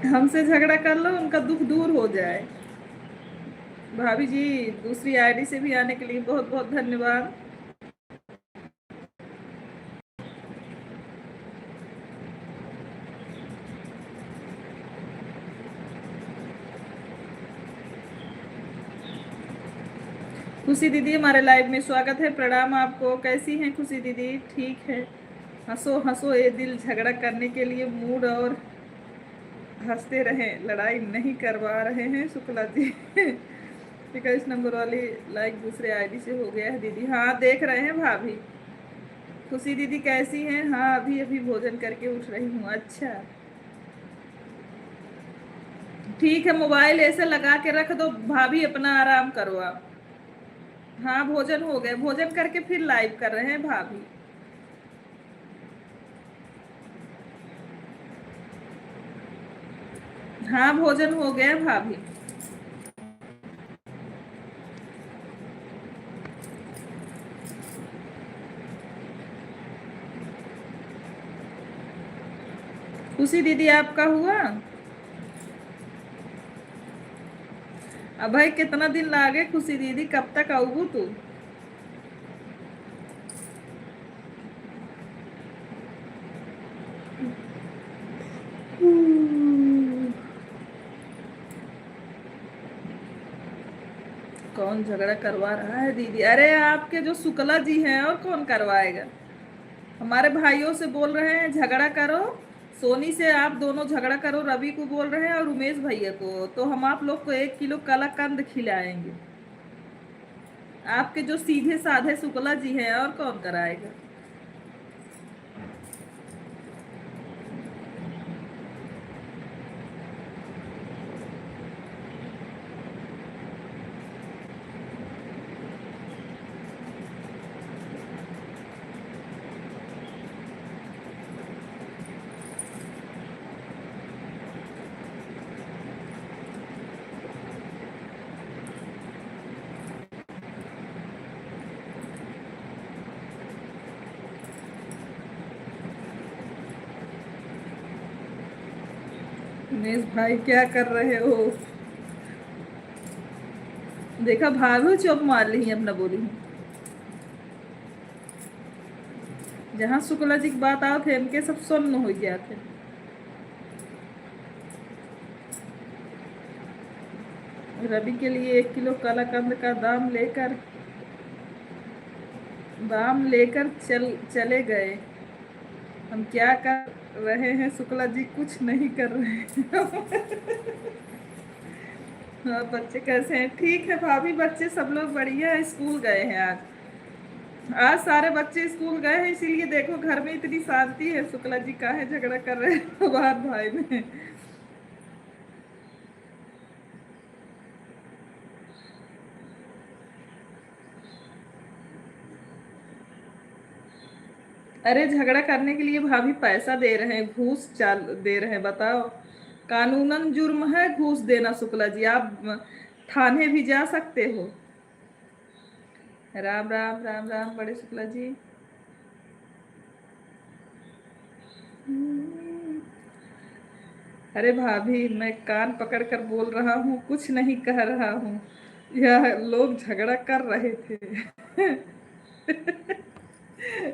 हमसे झगड़ा कर लो, उनका दुख दूर हो जाए। भाभी जी दूसरी आईडी से भी आने के लिए बहुत बहुत धन्यवाद। खुशी दीदी हमारे लाइव में स्वागत है, प्रणाम आपको। कैसी हैं खुशी दीदी? ठीक है, हंसो हंसो, ये दिल झगड़ा करने के लिए मूड, और हंसते रहें, लड़ाई नहीं करवा रहे हैं शुक्ला जी। 21 नंबर वाली लाइक दूसरे आईडी से हो गया है दीदी। हाँ देख रहे हैं भाभी। खुशी दीदी कैसी हैं? हाँ अभी अभी भोजन करके उठ रही हूँ। अच्छा ठीक है, मोबाइल ऐसे लगा के रख दो भाभी, अपना आराम करो आप। हाँ भोजन हो गया, भोजन करके फिर लाइव कर रहे हैं भाभी। हाँ, भोजन हो गया भाभी। खुशी दीदी आपका हुआ? अब भाई कितना दिन लागे खुशी दीदी, कब तक आऊगू तू? कौन झगड़ा करवा रहा है दीदी? अरे आपके जो शुक्ला जी हैं, और कौन करवाएगा? हमारे भाइयों से बोल रहे हैं झगड़ा करो। सोनी से आप दोनों झगड़ा करो, रवि को बोल रहे हैं और उमेश भैया को, तो हम आप लोग को 1 किलो कलाकंद खिलाएंगे। आपके जो सीधे साधे शुक्ला जी हैं, और कौन कराएगा? उमेश भाई क्या कर रहे हो? देखा भाभी चुप मार ली अपना बोली। जहाँ शुक्ला जी की बात आओ थे, इनके सब सुन्न हो गया थे। रवि के लिए 1 किलो कलाकंद का दाम लेकर चले गए। हम क्या कर रहे हैं शुक्ला जी? कुछ नहीं कर रहे हैं। हाँ, बच्चे कैसे हैं? ठीक है भाभी, बच्चे सब लोग बढ़िया है, स्कूल गए हैं आज। आज सारे बच्चे स्कूल गए हैं, इसीलिए देखो घर में इतनी शांति है। शुक्ला जी काहे झगड़ा कर रहे हैं बाहर भाई में? अरे झगड़ा करने के लिए भाभी पैसा दे रहे हैं, घूस चाल दे रहे हैं, बताओ। कानूनन जुर्म है घूस देना शुक्ला जी, आप थाने भी जा सकते हो। राम राम राम राम बड़े शुक्ला जी। अरे भाभी, मैं कान पकड़ कर बोल रहा हूँ, कुछ नहीं कह रहा हूँ। यह लोग झगड़ा कर रहे थे।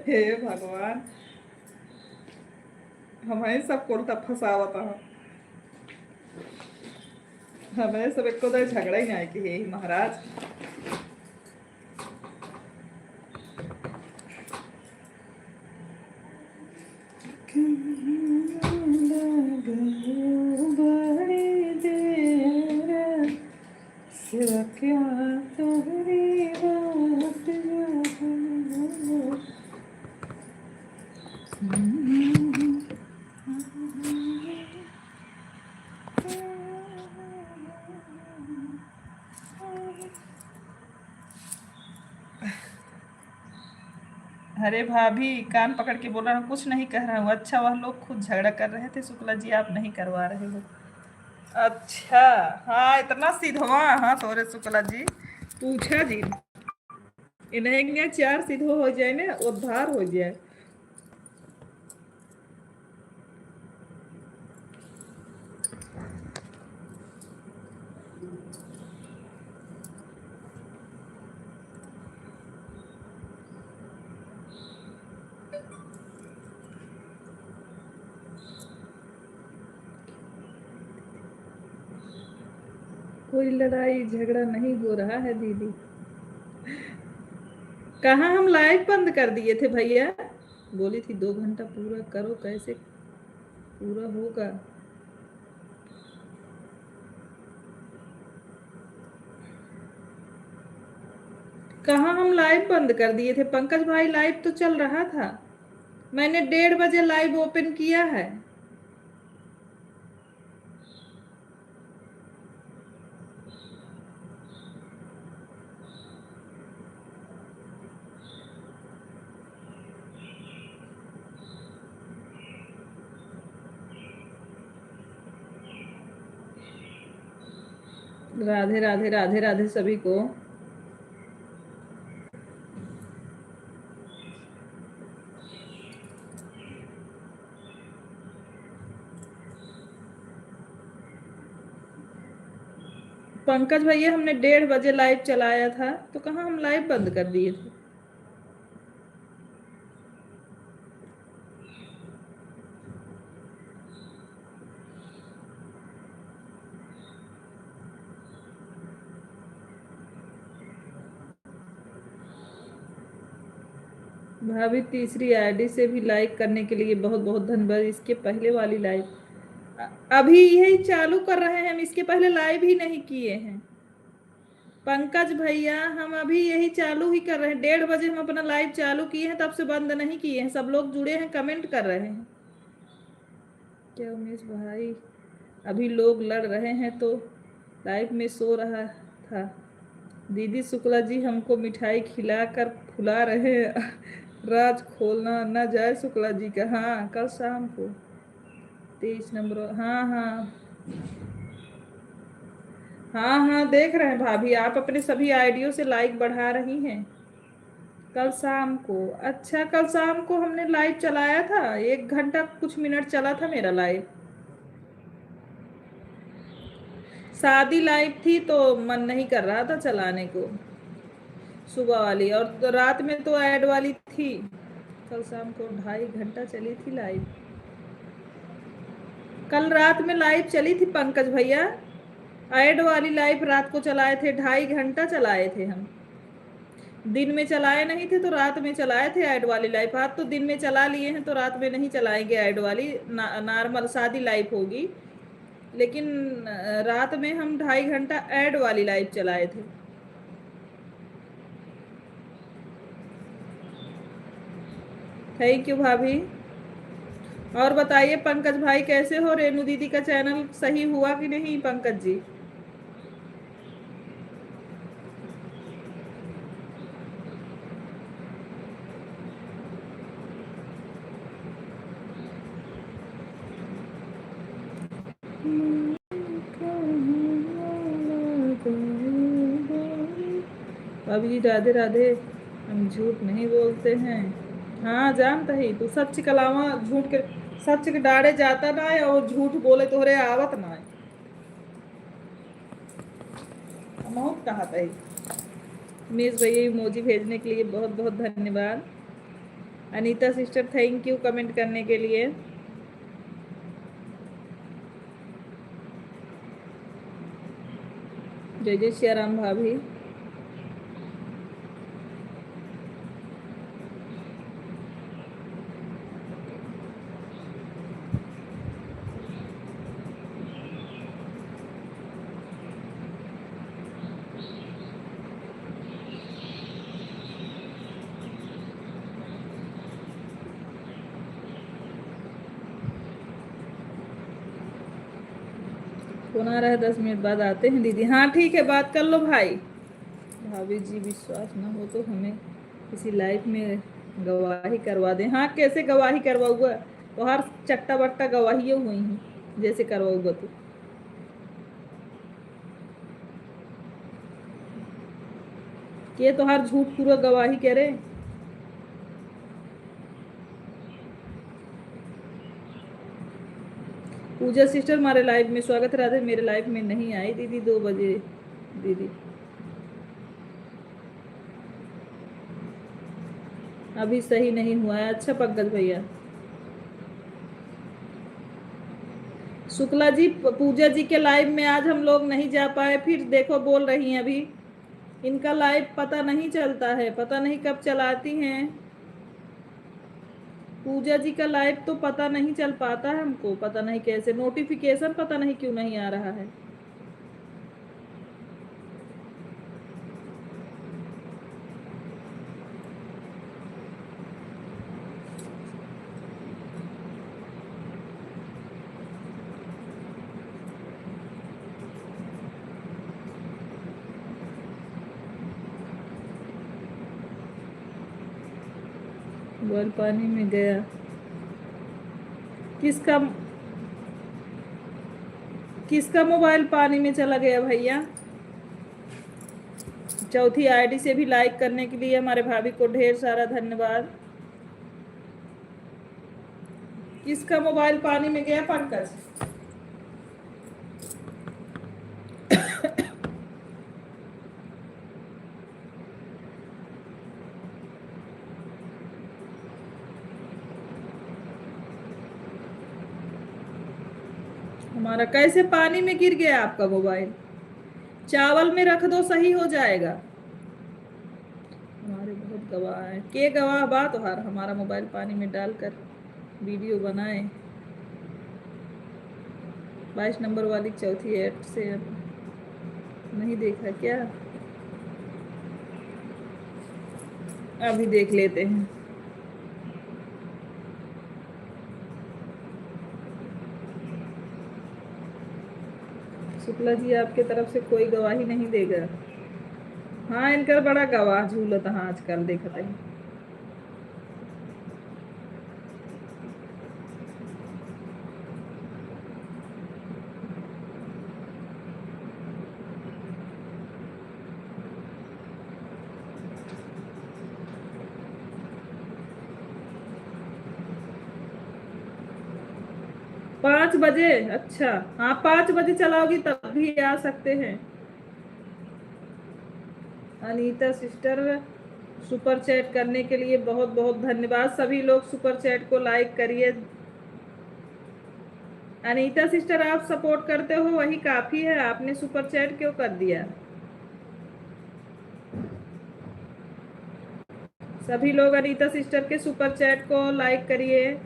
हे भगवान, हमें सब कोलता फसावत है। हमें सब एक झगड़ा ही नहीं कि हे महाराज। बड़ी देर सिवा क्या तेरी बात अरे भाभी, कान पकड़ के बोल रहा हूँ, कुछ नहीं कह रहा हूँ। अच्छा, वह लोग खुद झगड़ा कर रहे थे शुक्ला जी, आप नहीं करवा रहे हो। अच्छा। हाँ, इतना सीधवा? हाँ तोरे शुक्ला जी पूछा जी। इन्हें चार सीधो हो जाए ना, उद्धार हो जाए। कोई लड़ाई झगड़ा नहीं हो रहा है दीदी। कहाँ हम लाइव बंद कर दिए थे भैया? बोली थी 2 घंटा पूरा करो, कैसे पूरा होगा? कहाँ हम लाइव बंद कर दिए थे पंकज भाई? लाइव तो चल रहा था। मैंने 1:30 बजे लाइव ओपन किया है। राधे राधे राधे राधे सभी को। पंकज भैया हमने 1:30 बजे लाइव चलाया था, तो कहाँ हम लाइव बंद कर दिए थे। भाभी तीसरी आईडी से भी लाइक करने के लिए बहुत बहुत धन्यवाद। इसके पहले वाली लाइव अभी यही चालू कर रहे हैं हम, इसके पहले लाइव ही नहीं किए हैं। पंकज भैया हम अभी यही चालू ही कर रहे हैं, 1:30 बजे हम अपना लाइव चालू किए हैं, तब से बंद नहीं किए हैं। सब लोग जुड़े हैं, कमेंट कर रहे हैं। क्या उमेश भाई अभी लोग लड़ रहे हैं तो लाइव में सो रहा था। दीदी शुक्ला जी हमको मिठाई खिलाकर फुला रहे हैं। राज खोलना न जाए शुक्ला जी का। हाँ कल शाम को 23 नंबर। हाँ हाँ हाँ हाँ देख रहे हैं भाभी, आप अपने सभी आईडियों से लाइक बढ़ा रही हैं। कल शाम को, अच्छा कल शाम को हमने लाइव चलाया था, 1 घंटा कुछ मिनट चला था मेरा लाइव। शादी लाइव थी तो मन नहीं कर रहा था चलाने को, सुबह वाली, और तो रात में तो ऐड वाली थी। कल शाम को 2.5 घंटा चली थी लाइव। कल रात में लाइव चली थी पंकज भैया, ऐड वाली लाइव रात को चलाए थे, 2.5 घंटा चलाए थे हम। दिन में चलाए नहीं थे तो रात में चलाए थे ऐड वाली लाइव। आज तो दिन में चला लिए हैं तो रात में नहीं चलाएंगे ऐड वाली, नॉर्मल शादी लाइव होगी। लेकिन रात में हम 2.5 घंटा ऐड वाली लाइव चलाए थे। थैंक यू भाभी। और बताइए पंकज भाई कैसे हो? रेनू दीदी का चैनल सही हुआ कि नहीं पंकज जी? भाभी जी राधे राधे। हम झूठ नहीं बोलते हैं। हाँ जानता ही तू, सच के अलावा झूठ के, सच के डारे जाता ना है, और झूठ बोले तोहरे आवत ना है। अमाउंट कहाँ था? मिस भैया इमोजी भेजने के लिए बहुत बहुत धन्यवाद। Anita sister thank you comment करने के लिए। जय जय श्री राम भाभी। फोन आ रहा है, 10 मिनट बाद आते हैं दीदी। हाँ ठीक है, बात कर लो भाई। भाभी जी विश्वास ना हो तो हमें किसी लाइफ में गवाही करवा दें। हाँ कैसे गवाही करवाऊंगा? तो हर चट्टा बट्टा गवाही हुई हैं, जैसे करवाऊंगा तो। ये तो हर झूठ पूरा गवाही करे। पूजा सिस्टर हमारे लाइव में स्वागत है। राधे मेरे लाइव में नहीं आई दीदी 2 बजे। दीदी अभी सही नहीं हुआ है। अच्छा पंकज भैया। शुक्ला जी पूजा जी के लाइव में आज हम लोग नहीं जा पाए, फिर देखो बोल रही हैं अभी। इनका लाइव पता नहीं चलता है, पता नहीं कब चलाती हैं। पूजा जी का लाइव तो पता नहीं चल पाता है हमको, पता नहीं कैसे, नोटिफिकेशन पता नहीं क्यों नहीं आ रहा है। बॉल पानी में गया। किसका किसका मोबाइल पानी में चला गया भैया? चौथी आईडी से भी लाइक करने के लिए हमारे भाभी को ढेर सारा धन्यवाद। किसका मोबाइल पानी में गया पंकज? हमारा कैसे पानी में गिर गया आपका मोबाइल? चावल में रख दो, सही हो जाएगा। हमारे बहुत गवाह है, के गवाह बात हार हमारा मोबाइल पानी में डालकर वीडियो बनाए। 22 नंबर वाली चौथी ऐड से नहीं देखा क्या? अभी देख लेते हैं। शुक्ला जी आपके तरफ से कोई गवाही नहीं देगा। हाँ, इनका बड़ा गवाह झूलत हाँ आजकल देखते हैं। पाँच बजे? अच्छा हाँ, 5 बजे चलाओगी तब भी आ सकते हैं। अनीता सिस्टर सुपर चैट करने के लिए बहुत बहुत धन्यवाद। सभी लोग सुपर चैट को लाइक करिए। अनीता सिस्टर आप सपोर्ट करते हो वही काफी है, आपने सुपर चैट क्यों कर दिया? सभी लोग अनीता सिस्टर के सुपर चैट को लाइक करिए।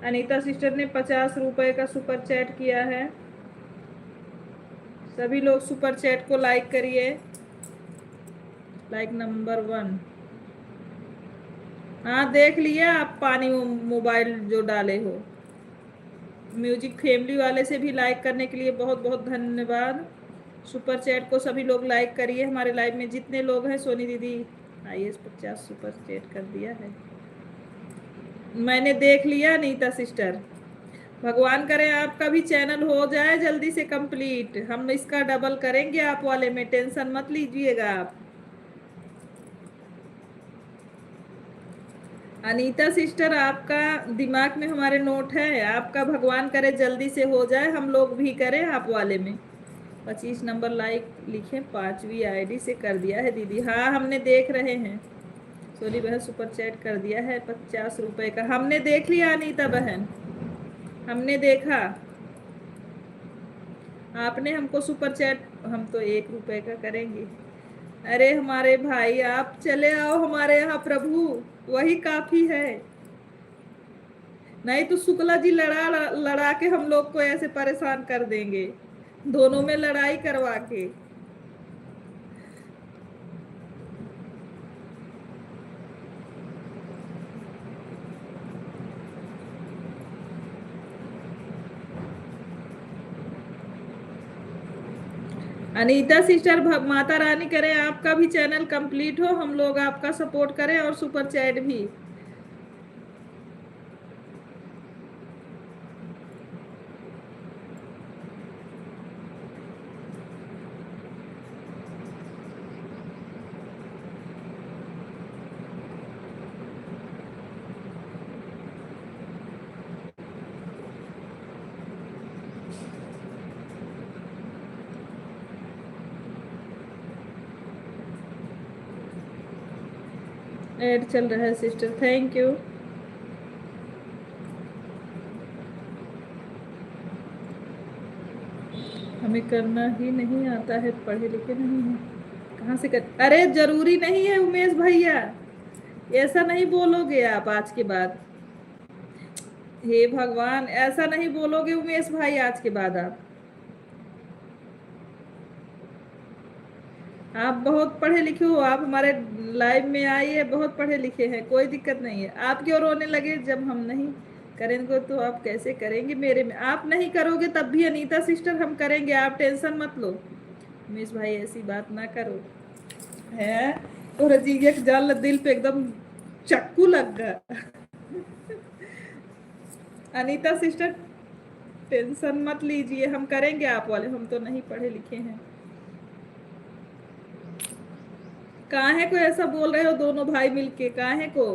अनीता सिस्टर ने 50 रुपए का सुपर चैट किया है। सभी लोग सुपर चैट को लाइक करिए, लाइक नंबर 1। हाँ देख लिया आप पानी मोबाइल जो डाले हो। म्यूजिक फैमिली वाले से भी लाइक करने के लिए बहुत बहुत धन्यवाद। सुपर चैट को सभी लोग लाइक करिए। हमारे लाइव में जितने लोग हैं, सोनी दीदी IS 50 सुपर चैट कर दिया है, मैंने देख लिया। नीता सिस्टर भगवान करे आपका भी चैनल हो जाए जल्दी से कंप्लीट, हम इसका डबल करेंगे आप वाले में, टेंशन मत लीजिएगा आप। अनीता सिस्टर आपका दिमाग में हमारे नोट है, आपका भगवान करे जल्दी से हो जाए, हम लोग भी करें आप वाले में। 25 नंबर लाइक लिखे, 5वीं आईडी से कर दिया है दीदी। हाँ हमने देख रहे हैं। सोनी बहन सुपर चैट कर दिया है 50 रुपए का, हमने देख लिया अनीता बहन, हमने देखा। आपने हमको सुपर चैट, हम तो 1 रुपए का करेंगे। अरे हमारे भाई आप चले आओ हमारे यहाँ प्रभु, वही काफी है। नहीं तो शुक्ला जी लड़ा लड़ा के हम लोग को ऐसे परेशान कर देंगे, दोनों में लड़ाई करवा के। अनीता सिस्टर माता रानी करे आपका भी चैनल कंप्लीट हो, हम लोग आपका सपोर्ट करें और सुपर चैट भी। ऐड चल रहा है सिस्टर, थैंक यू। हमें करना ही नहीं आता है, पढ़े लिखे नहीं है, कहाँ से कर? अरे जरूरी नहीं है उमेश भैया, ऐसा नहीं बोलोगे आप आज के बाद। हे भगवान, ऐसा नहीं बोलोगे उमेश भाई आज के बाद। आप बहुत पढ़े लिखे हो, आप हमारे लाइव में आइए, बहुत पढ़े लिखे हैं, कोई दिक्कत नहीं है। आप क्यों रोने लगे? जब हम नहीं करेंगे तो आप कैसे करेंगे? मेरे में आप नहीं करोगे तब भी अनीता सिस्टर हम करेंगे, आप टेंशन मत लो। उमेश भाई ऐसी बात ना करो, है तो रजीया के जाल दिल पे एकदम चक्कू लग गया। अनीता सिस्टर टेंशन मत लीजिए, हम करेंगे आप वाले, हम तो नहीं पढ़े लिखे हैं। कहाँ है को ऐसा बोल रहे हो दोनों भाई मिलके, कहाँ है को?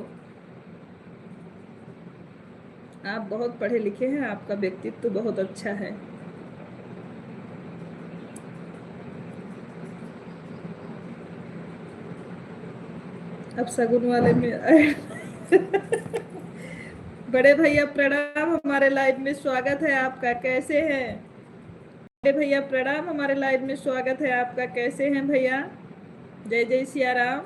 आप बहुत पढ़े लिखे हैं, आपका व्यक्तित्व तो बहुत अच्छा है। अब सगुन वाले में बड़े भैया प्रणाम, हमारे लाइव में स्वागत है आपका, कैसे हैं? बड़े भैया प्रणाम, हमारे लाइव में स्वागत है आपका, कैसे हैं भैया? जय जय सिया राम।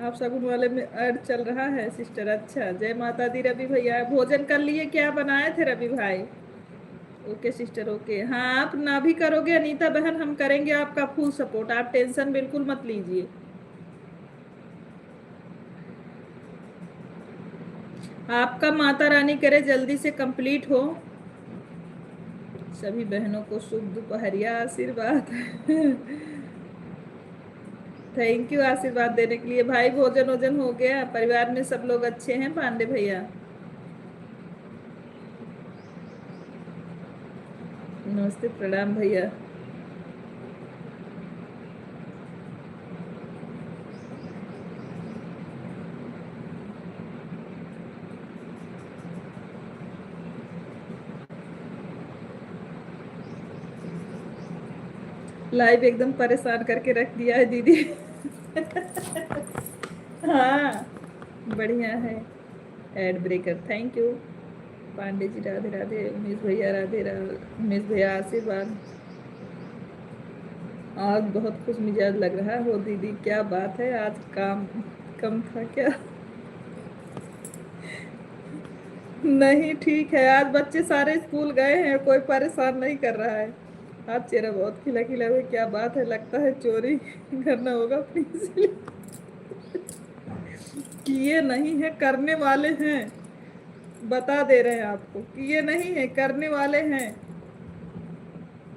आप सगुन वाले में ऐड चल रहा है सिस्टर, अच्छा जय माता दी। रवि भैया भोजन कर लिए, क्या बनाए थे रवि भाई? Okay sister okay. हाँ आप ना भी करोगे अनीता बहन, हम करेंगे आपका फुल सपोर्ट, आप टेंशन बिल्कुल मत लीजिए। आपका माता रानी करे जल्दी से कंप्लीट हो। सभी बहनों को शुभ दोपहरिया आशीर्वाद। थैंक यू आशीर्वाद देने के लिए भाई। भोजन वोजन हो गया, परिवार में सब लोग अच्छे हैं पांडे भैया? नमस्ते प्रणाम भैया। लाइव एकदम परेशान करके रख दिया है दीदी। हाँ बढ़िया है। Ad breaker thank you Pandey ji, Radhe Radhe. Umesh भैया राधे राधे। उमेश भैया आशीर्वाद। आज बहुत खुश मिजाज लग रहा हो दीदी, क्या बात है, आज काम कम था क्या? नहीं ठीक है, आज बच्चे सारे स्कूल गए हैं, कोई परेशान नहीं कर रहा है। आज चेहरा बहुत खिला खिला हुआ, क्या बात है, लगता है चोरी करना होगा प्लीज। किए नहीं है, करने वाले हैं, बता दे रहे हैं आपको, किए नहीं है करने वाले हैं।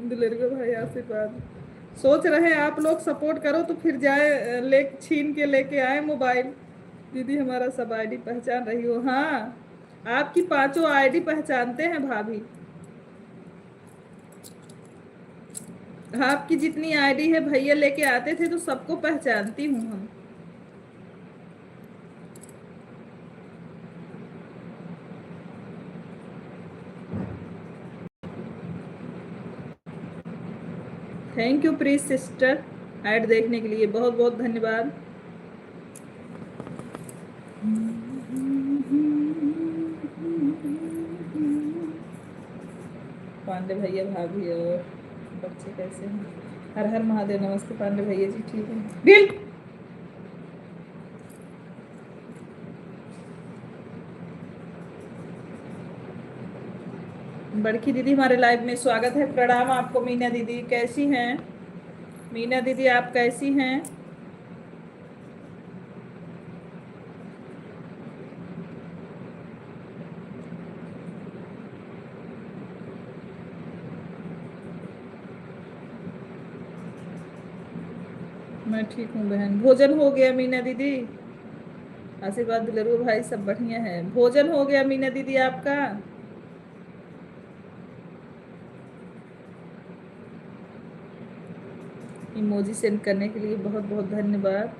दुलर्गे भाई आशीर्वाद। सोच रहे हैं आप लोग सपोर्ट करो तो फिर जाए ले छीन के लेके आए मोबाइल। दीदी हमारा सब आईडी पहचान रही हो? हाँ आपकी पांचों आईडी पहचानते हैं भाभी। आपकी जितनी आईडी है भैया लेके आते थे तो सबको पहचानती हूँ हम। Thank you Preet sister, add देखने के लिए बहुत बहुत धन्यवाद। पांडे भैया भाभी और बच्चे कैसे हैं? हर हर महादेव। नमस्ते पांडे भैया जी, ठीक है बिल। बड़की दीदी हमारे लाइव में स्वागत है, प्रणाम आपको। मीना दीदी कैसी हैं? मीना दीदी आप कैसी हैं? मैं ठीक हूँ बहन। भोजन हो गया मीना दीदी? आशीर्वाद दिलरू भाई सब बढ़िया है। भोजन हो गया मीना दीदी आपका? इमोजी सेंड करने के लिए बहुत बहुत धन्यवाद।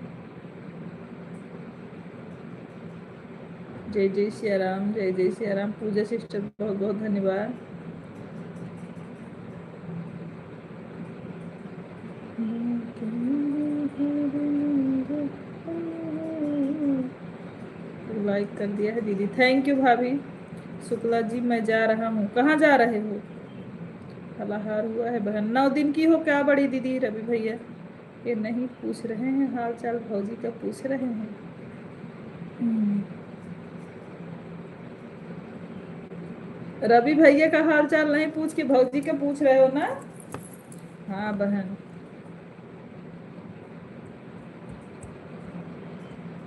जय जय सिया राम, जय जय सिया राम। पूजा सिस्टर बहुत बहुत धन्यवाद। लाइक कर दिया है दीदी, थैंक यू भाभी। शुक्ला जी मैं जा रहा हूँ, कहाँ जा रहे हो? फलाहार हुआ है बहन? 9 दिन की हो क्या बड़ी दीदी? रवि भैया ये नहीं पूछ रहे हैं हाल चाल, भौजी का पूछ रहे हैं। रवि भैया का हाल चाल नहीं पूछ के भौजी का पूछ रहे हो ना? हाँ बहन।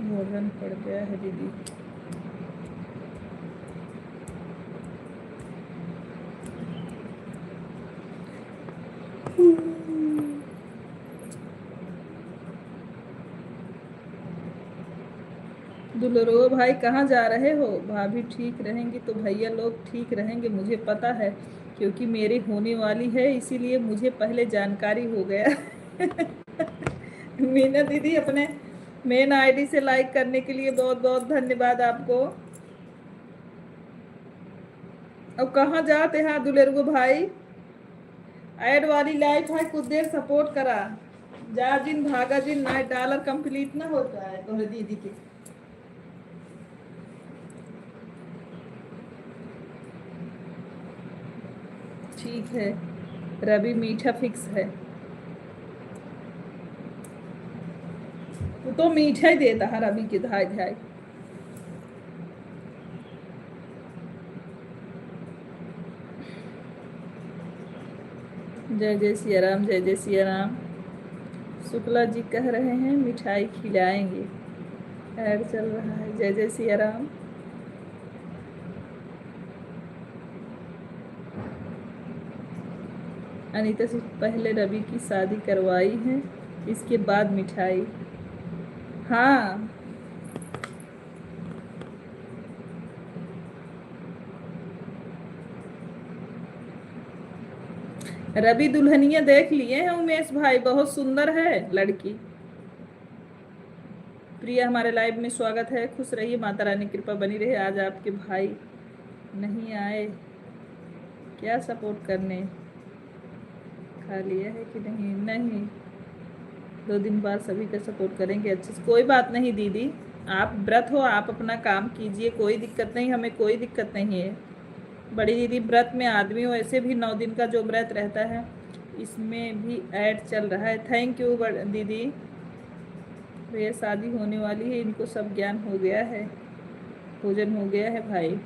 भोजन पड़ गया है दीदी। दुलरो भाई कहाँ जा रहे हो? भाभी ठीक रहेंगी तो भैया लोग ठीक रहेंगे, मुझे पता है, क्योंकि मेरी होने वाली है, इसीलिए मुझे पहले जानकारी हो गया। मीना दीदी अपने मेन आईडी से लाइक करने के लिए बहुत बहुत धन्यवाद आपको। अब कहाँ जाते हैं दुलेरगो भाई, ऐड वाली लाइफ है, कुछ देर सपोर्ट करा, जा जिन भागा जिन ना डॉलर कंप्लीट ना होता है तुम्हारे दीदी के। ठीक है, रवि मीठा फिक्स है, तो मीठा ही देता है रवि के धाय धाय। जय जय सिया राम, जय जय सिया राम। शुक्ला जी कह रहे हैं मिठाई खिलाएंगे, ऐड चल रहा है। जय जय सिया राम। अनीता से पहले रवि की शादी करवाई है, इसके बाद मिठाई। हाँ, रवि दुल्हनिया देख लिए हैं उमेश भाई, बहुत सुंदर है लड़की। प्रिया हमारे लाइव में स्वागत है, खुश रहिए, माता रानी कृपा बनी रहे। आज आपके भाई नहीं आए क्या सपोर्ट करने, खा लिया है कि नहीं? नहीं, 2 दिन बाद सभी का सपोर्ट करेंगे अच्छे से। कोई बात नहीं दीदी, आप व्रत हो, आप अपना काम कीजिए, कोई दिक्कत नहीं, हमें कोई दिक्कत नहीं है। बड़ी दीदी व्रत में आदमी वैसे भी 9 दिन का जो व्रत रहता है, इसमें भी ऐड चल रहा है। थैंक यू दीदी। भैया शादी होने वाली है, इनको सब ज्ञान हो गया है, भोजन हो गया है भाई।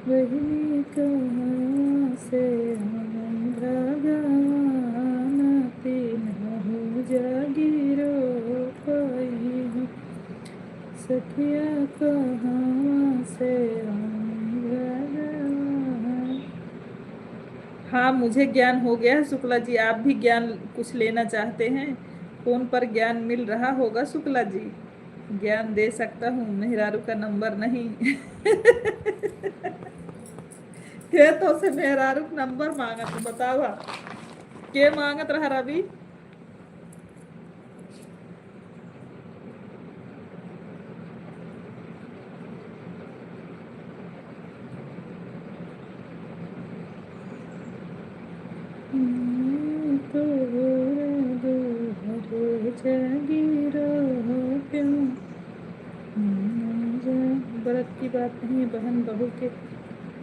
वही कहाँ से हम भगवान तीन हो जागीरो पाई हूँ, सखिया कहाँ से हम भगवान। हाँ, मुझे ज्ञान हो गया है शुक्ला जी, आप भी ज्ञान कुछ लेना चाहते हैं? फोन पर ज्ञान मिल रहा होगा शुक्ला जी, ज्ञान दे सकता हूँ, मेहरारू का नंबर नहीं। के तो से मेहरारू नंबर मांगत, बतावा के मांगत रहा रवि? तो व्रत की बात नहीं, बहन बहू के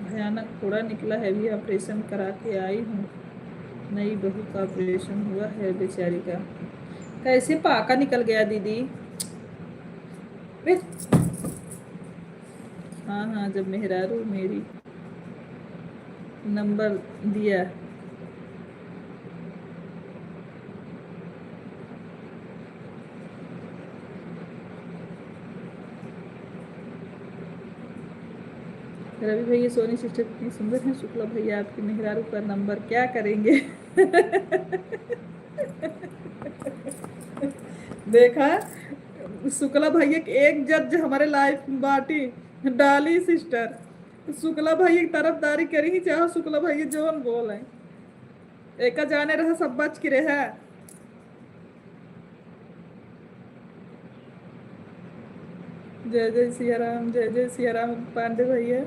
भयानक फोड़ा निकला है, भी ऑपरेशन करा के आई हूँ। नई बहू का ऑपरेशन हुआ है बेचारी का। कैसे पाका निकल गया दीदी? हाँ हाँ, जब मेहरारू मेरी नंबर दिया। रवि भैया सोनी सिस्टर कितनी सुंदर है, शुक्ला भैया आपकी मेहरारू का नंबर क्या करेंगे? देखा, शुक्ला भैया एक जज हमारे लाइफ बाटी डाली सिस्टर, शुक्ला भैया की तरफदारी करी ही चाहो, शुक्ला भैया जोन बोल है एक जाने रहा सब बच के रहा। जय जय सिया राम, जय जय सिया राम पांडे भैया।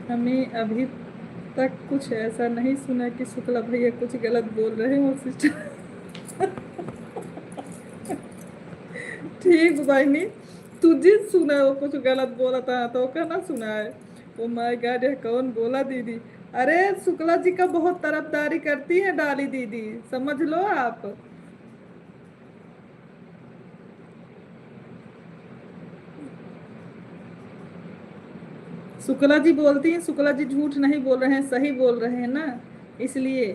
हमें अभी तक कुछ ऐसा नहीं सुना कि शुक्ला भैया कुछ गलत बोल रहे हो सिस्टर। ठीक बहनी, तुझे सुना वो कुछ गलत बोला था तो कहना सुना है। ओ माय गॉड, ये कौन बोला दीदी? अरे शुक्ला जी का बहुत तरफदारी करती है डाली दीदी, समझ लो आप। शुक्ला जी बोलती हैं, शुक्ला जी झूठ नहीं बोल रहे हैं, सही बोल रहे हैं ना, इसलिए।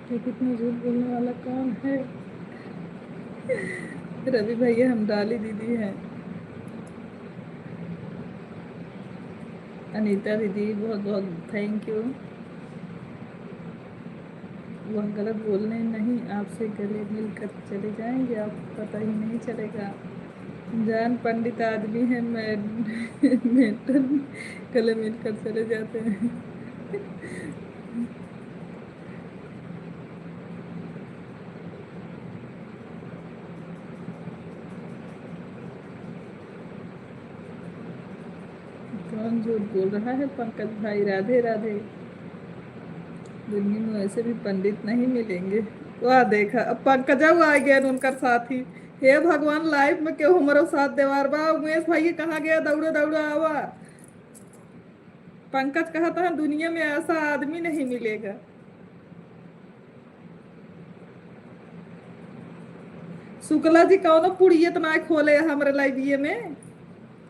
ठीक, इतनी झूठ बोलने वाला कौन है? रवि भैया हम डाली दीदी हैं। अनीता दीदी बहुत बहुत थैंक यू। वह गलत बोलने नहीं, आपसे गले मिलकर चले जाएंगे, आपको पता ही नहीं चलेगा। जान पंडित आदमी है, मैं मेंटल गले मिलकर चले जाते हैं। कौन झूठ बोल रहा है? पंकज भाई राधे राधे। दुनिया में ऐसे भी पंडित नहीं मिलेंगे। वाह देखा, अब पंकजा आ गया उनका साथी। हे भगवान, लाइफ में क्यों हमारो साथ देवार बा? उमेश भाई कहाँ गया? दौड़े दौड़े आवा। पंकज कहा था दुनिया में ऐसा आदमी नहीं मिलेगा। शुक्ला जी कौन पुड़ियत ना खोले हमारे लाइब्रेरी में।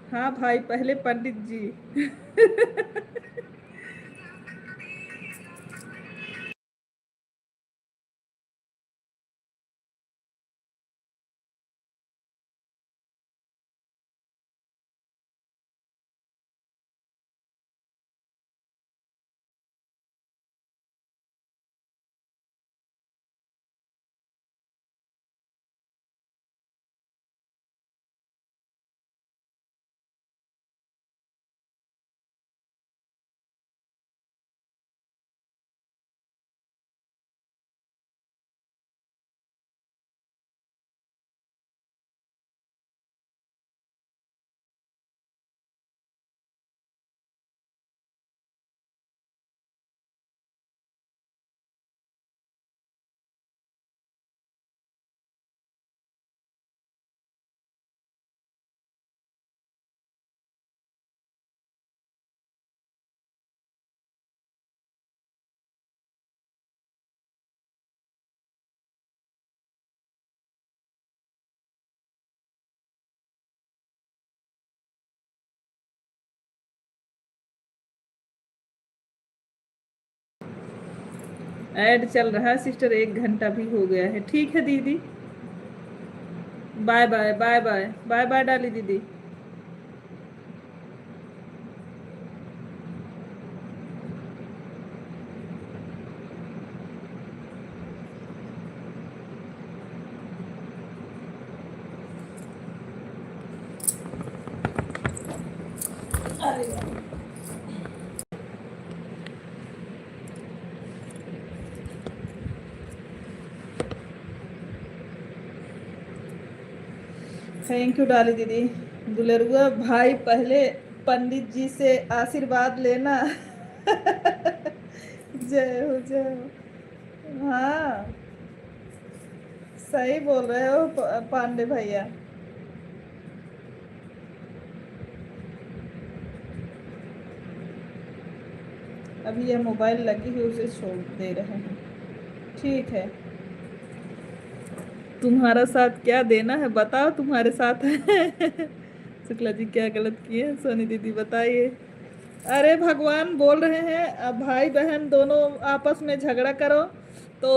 हाँ भाई, पहले पंडित जी। ऐड चल रहा है सिस्टर, 1 घंटा भी हो गया है। ठीक है दीदी, bye bye bye bye bye bye Dolly दीदी। थैंक यू डाली दीदी। दुलरुआ भाई पहले पंडित जी से आशीर्वाद लेना। जय हो जय हो। हाँ, सही बोल रहे हो पांडे भैया। अभी यह मोबाइल लगी हुई, उसे छोड़ दे रहे हैं। ठीक है, तुम्हारा साथ क्या देना है बताओ, तुम्हारे साथ है। शुक्ला जी क्या गलत किए हैं? सोनी दीदी बताइए। अरे भगवान, बोल रहे हैं अब भाई बहन दोनों आपस में झगड़ा करो तो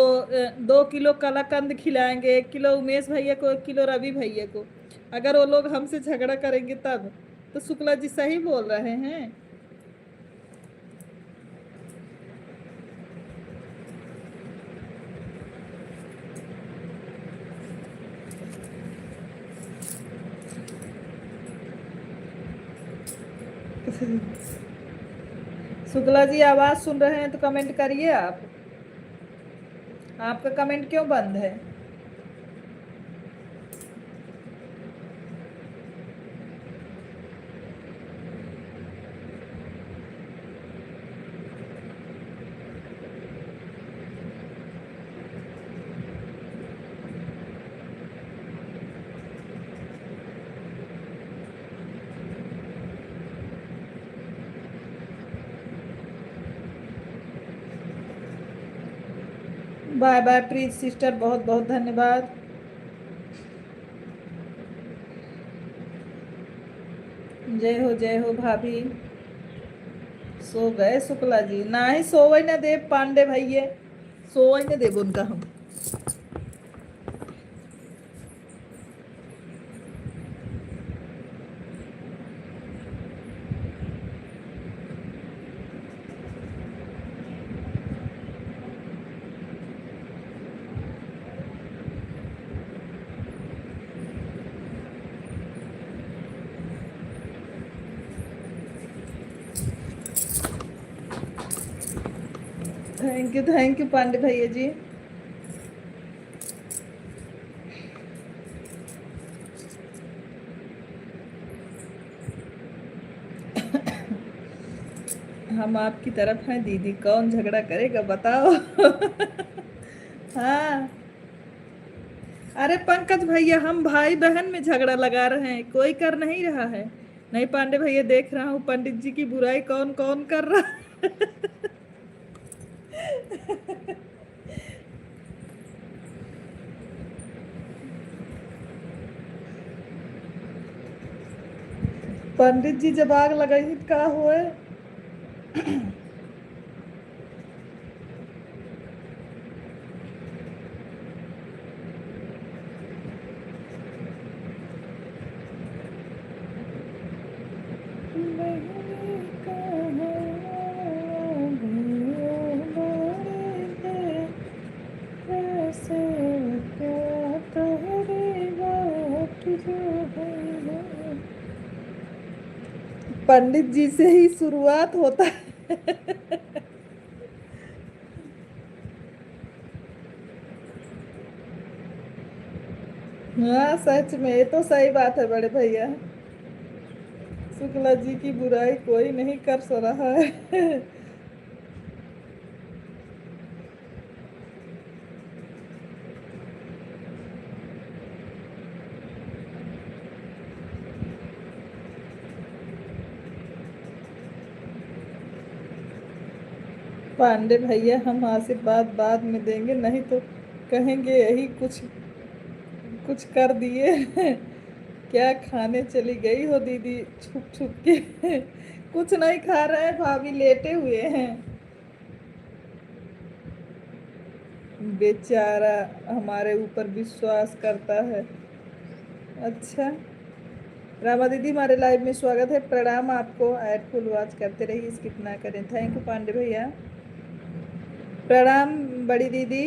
2 किलो कलाकंद खिलाएंगे, 1 किलो उमेश भैया को, 1 किलो रवि भैया को। अगर वो लोग हमसे झगड़ा करेंगे तब तो शुक्ला जी सही बोल रहे हैं। शुक्ला जी आवाज सुन रहे हैं तो कमेंट करिए आप। आपका कमेंट क्यों बंद है? बाय बाय प्रीत सिस्टर, बहुत बहुत धन्यवाद। जय हो भाभी। सो गए शुक्ला जी? ना ही सोवे न देव पांडे भैया, सोवे न देव उनका हम। थैंक यू पांडे भैया जी। हम आपकी तरफ हैं दीदी, कौन झगड़ा करेगा बताओ। हाँ। अरे पंकज भैया, हम भाई बहन में झगड़ा लगा रहे हैं, कोई कर नहीं रहा है। नहीं पांडे भैया, देख रहा हूँ पंडित जी की बुराई कौन कौन कर रहा है। पंडित जी जब आग लगाई तो का हुए। पंडित जी से ही शुरुआत होता है। हाँ सच में, ये तो सही बात है बड़े भैया। शुक्ला जी की बुराई कोई नहीं कर सो रहा है। पांडे भैया, हम आशीर्वाद बाद में देंगे, नहीं तो कहेंगे यही कुछ कुछ कर दिए। क्या खाने चली गई हो दीदी छुप छुप के? कुछ नहीं खा रहे हैं भाभी, लेटे हुए हैं। बेचारा हमारे ऊपर विश्वास करता है। अच्छा। रामा दीदी, हमारे लाइव में स्वागत है, प्रणाम आपको। ऐड फुल वॉच करते रहिए, स्किप ना करें। थैंक यू पांडे भैया। प्रणाम बड़ी दीदी।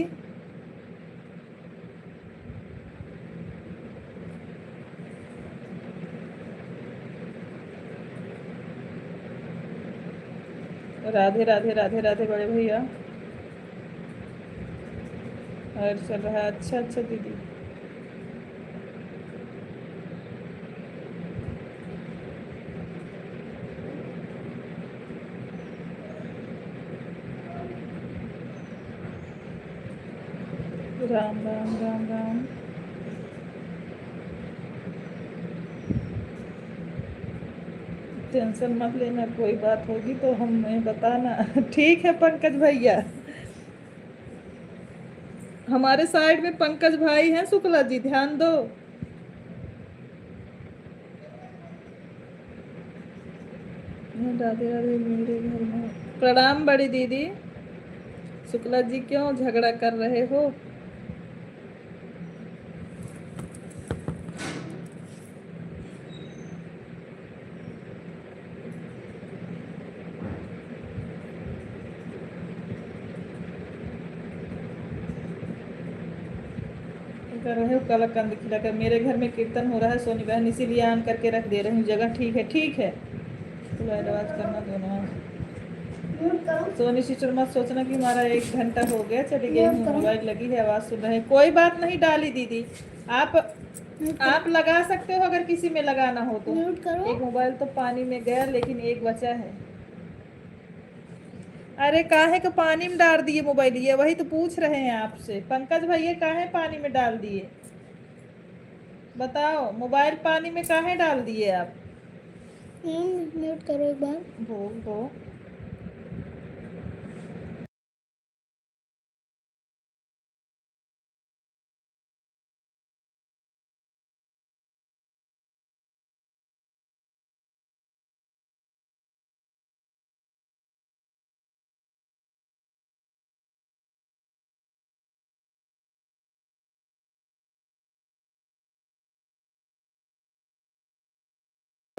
राधे राधे राधे राधे बड़े भैया। और चल रहा है? अच्छा अच्छा दीदी। राम राम राम राम। टेंशन मत लेना, कोई बात होगी तो हमें बताना। ठीक है पंकज भैया। हमारे साइड में पंकज भाई हैं, शुक्ला जी ध्यान दो। राधे राधे मेरे घर में। प्रणाम बड़ी दीदी। शुक्ला जी क्यों झगड़ा कर रहे हो? कर रहे हो काला कंद खिलाकर? मेरे घर में कीर्तन हो रहा है सोनी बहन, इसीलिए ऑन करके रख दे रही हूँ जगह। ठीक है ठीक है, तो आवाज करना दोनों। सोनी सिस्टर मत सोचना कि हमारा 1 घंटा हो गया, चली गई हूँ, मोबाइल लगी है, आवाज सुन रहे हैं। कोई बात नहीं डाली दीदी, आप लगा सकते हो अगर किसी में लगाना हो तो। एक मोबाइल तो पानी में गया, लेकिन एक बचा है। अरे काहे को पानी में डाल दिए मोबाइल? ये वही तो पूछ रहे हैं आपसे पंकज भैया, काहे पानी में डाल दिए? बताओ, मोबाइल पानी में काहे डाल दिए आप? म्यूट करो एक बार। वो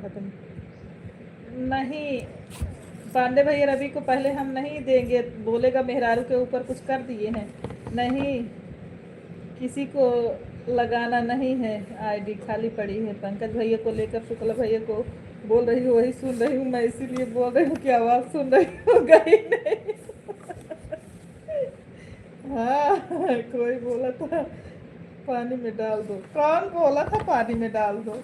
खत्म। नहीं, पांडे भैया रवि को पहले हम नहीं देंगे, बोलेगा मेहरारू के ऊपर कुछ कर दिए हैं। नहीं, किसी को लगाना नहीं है, आईडी खाली पड़ी है। पंकज भैया को लेकर शुक्ला भैया को बोल रही हूँ, वही सुन रही हूँ मैं, इसीलिए बोल रही हूँ कि आवाज़ सुन रही हूँ, गई नहीं। हाँ, कोई बोला था पानी में डाल दो, कौन बोला था पानी में डाल दो?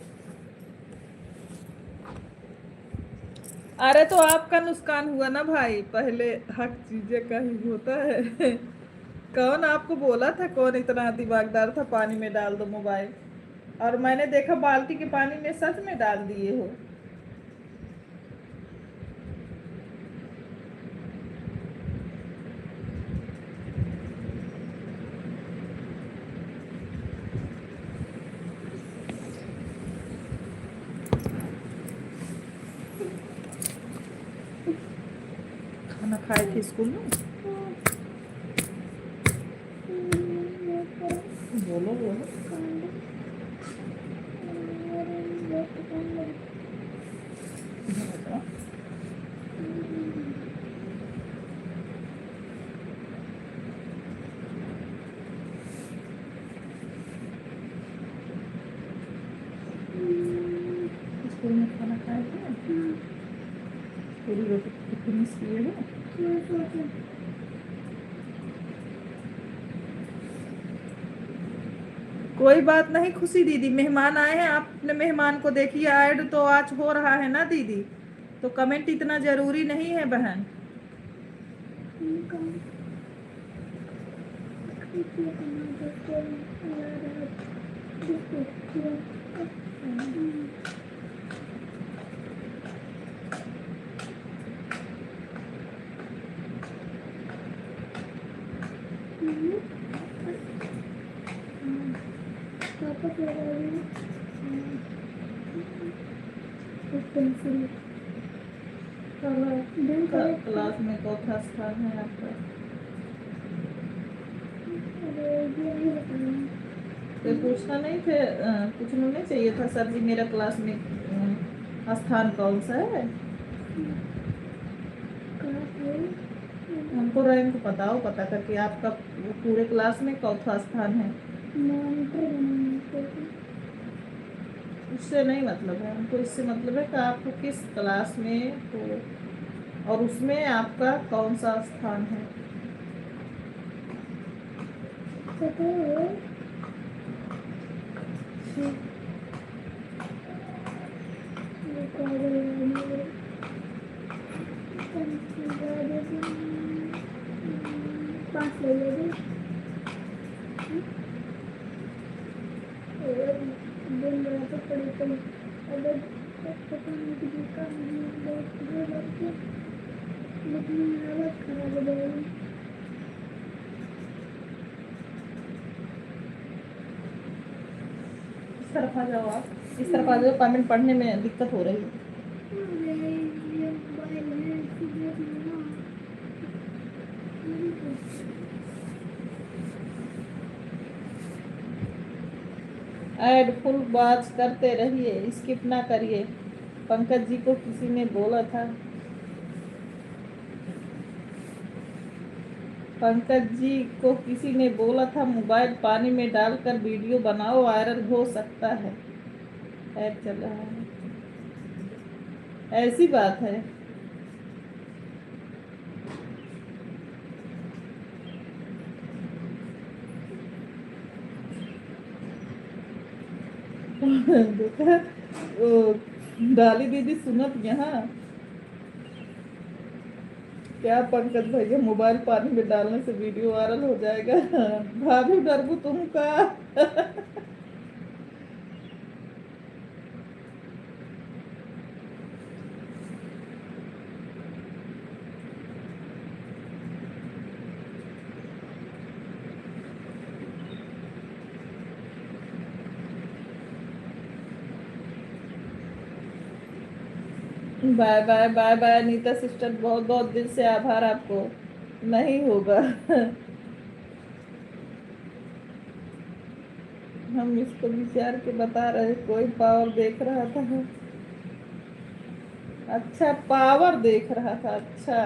अरे तो आपका नुकसान हुआ ना भाई, पहले हक चीजें का ही होता है। कौन आपको बोला था, कौन इतना दिमागदार था पानी में डाल दो मोबाइल? और मैंने देखा बाल्टी के पानी में सच में डाल दिए हो। खाना खाए थे स्कूल में? बोलो बोलो। स्कूल में खाना खाए थे? पूरी रोटी फिनिश किए हो? कोई बात नहीं खुशी दीदी, मेहमान आए हैं, आप अपने मेहमान को देखिए। ऐड तो आज हो रहा है ना दीदी, तो कमेंट इतना जरूरी नहीं है बहन। क्लास में चौथा स्थान है आपका। तो पूछना नहीं थे, पूछना नहीं चाहिए था सर जी मेरा क्लास में स्थान कौन सा है? हमको रैंक बताओ, पता करके आपका पूरे क्लास में चौथा स्थान है। उससे नहीं मतलब है हमको, इससे मतलब है कि आपको किस क्लास में हो और उसमें आपका कौन सा स्थान है। इस तरफ आ जाओ, आप इस तरफ आ जाओ, कमेंट पढ़ने में दिक्कत हो रही है। ऐड फुल वॉच करते रहिए, स्किप ना करिए। पंकज जी को किसी ने बोला था, पंकज जी को किसी ने बोला था मोबाइल पानी में डालकर वीडियो बनाओ, वायरल हो सकता है। ऐड चल रहा है, ऐसी बात है। देखा वो डाली दीदी सुनत यहाँ क्या, पंकज भैया मोबाइल पानी में डालने से वीडियो वायरल हो जाएगा। भाभी डरबू तुमका। Bye bye bye bye Nita sister, बहुत बहुत दिल से आभार आपको। नहीं होगा। हम इसको विचार के बता रहे, कोई पावर देख रहा था। अच्छा, पावर देख रहा था। अच्छा,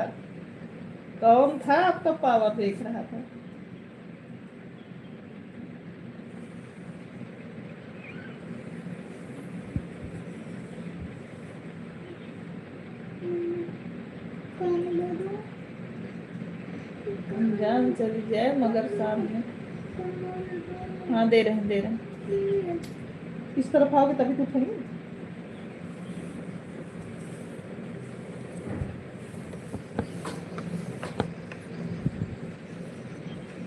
कौन था आपका पावर देख रहा था? जान चली जाए मगर सामने। हाँ, दे रहे हैं, दे रहे हैं। इस तरफ आओगे तभी तो उठेंगे।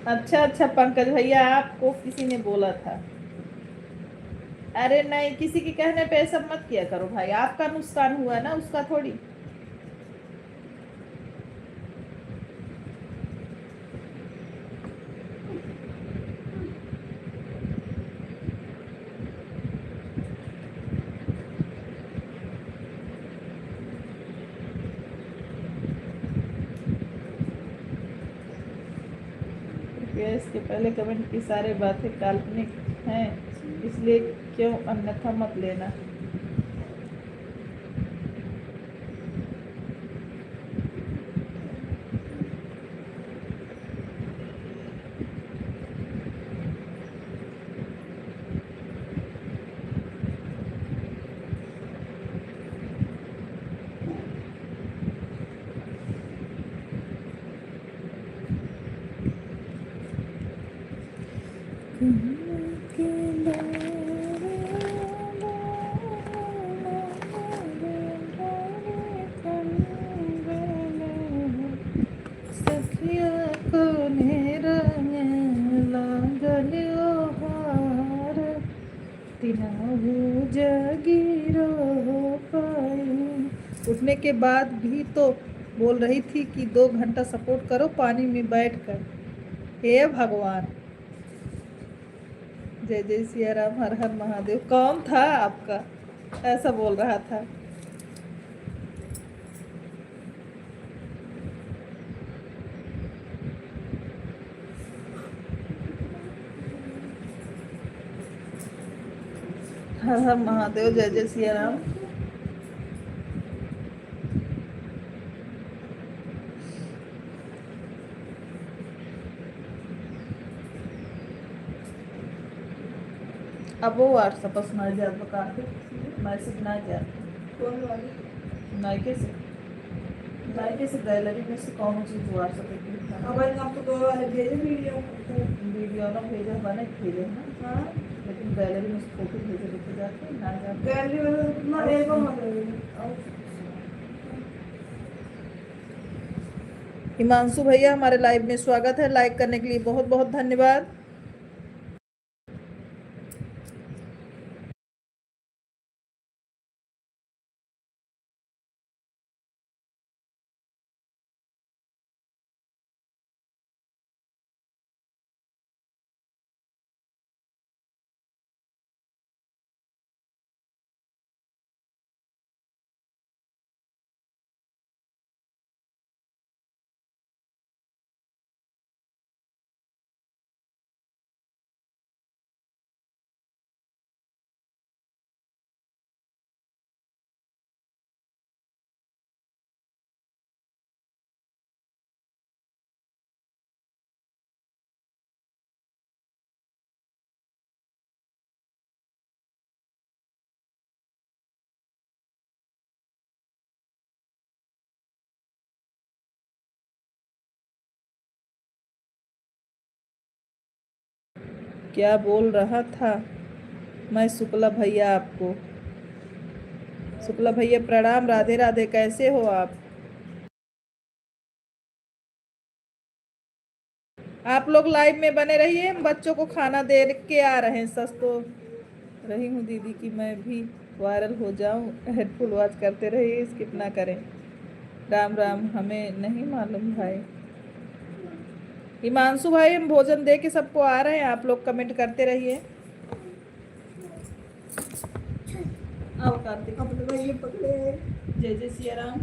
अच्छा अच्छा, पंकज भैया आपको किसी ने बोला था। अरे नहीं, किसी के कहने पे सब मत किया करो भाई, आपका नुकसान हुआ ना, उसका थोड़ी। इसके पहले कमेंट की सारी बातें काल्पनिक हैं, इसलिए क्यों अन्यथा मत लेना। उठने के बाद भी तो बोल रही थी कि 2 घंटा सपोर्ट करो पानी में बैठकर। हे भगवान, जय जय सिया राम, हर हर महादेव। कौन था आपका ऐसा बोल रहा था? हर हर महादेव, जय जय सिया राम। अब वो व्हाट्सएप पर सुनाई जात बका मैसेज ना जात। कौन वाली? नाइके से, नाइके से गैलरी में से कौन चीज व्हाट्सएप पे क्लिक करना। अब आपको 2 वाले भेजे वीडियो, वीडियो ना भेजे बने भेजे ना। हां, लेकिन गैलरी में से फोटो भेजे दिख जाते ना जाते। गैलरी में ना एल्बम में। हिमांशु भैया हमारे लाइव में स्वागत है, लाइक करने के लिए बहुत बहुत धन्यवाद। क्या बोल रहा था मैं? शुक्ला भैया आपको, शुक्ला भैया प्रणाम, राधे राधे, कैसे हो आप? आप लोग लाइव में बने रहिए, हम बच्चों को खाना दे के आ रहे हैं। सच तो रही हूँ दीदी कि मैं भी वायरल हो जाऊं। हेडफुल वॉच करते रहिए, स्किप ना करें। राम राम, हमें नहीं मालूम भाई। हिमांशु भाई हम भोजन दे के सबको आ रहे हैं, आप लोग कमेंट करते रहिए। आओ कार्तिक, ये पकड़े। जय जय सिया राम।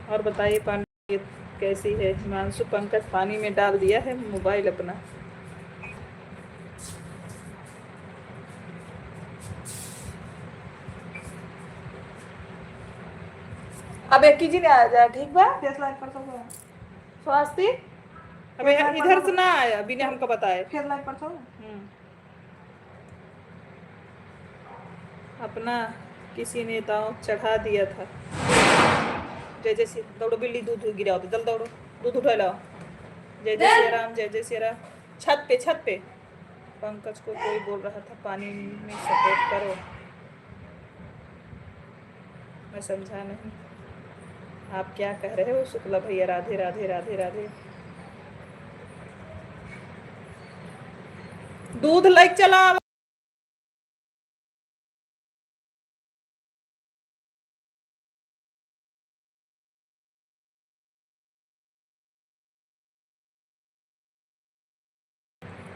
और बताइए पानी कैसी है? हिमांशु पंकज पानी में डाल दिया है मोबाइल अपना। अब एक जी ने आ जाए, ठीक बा? स्वास्थ्य अबे इधर से ना आया बिना हमको बताए। अपना किसी नेताओं चढ़ा दिया था। जय जय श्री दौड़ो, बिल्ली दूध गिराओ तो जल दौड़ो, दूध उठा लाओ। जय जय श्री राम, जय जय श्री राम। छत पे पंकज को कोई बोल रहा था पानी में सपोर्ट करो, मैं समझा नहीं आप क्या कह रहे हो। शुक्ला भैया राधे राधे राधे राधे। दूध लाइक चला।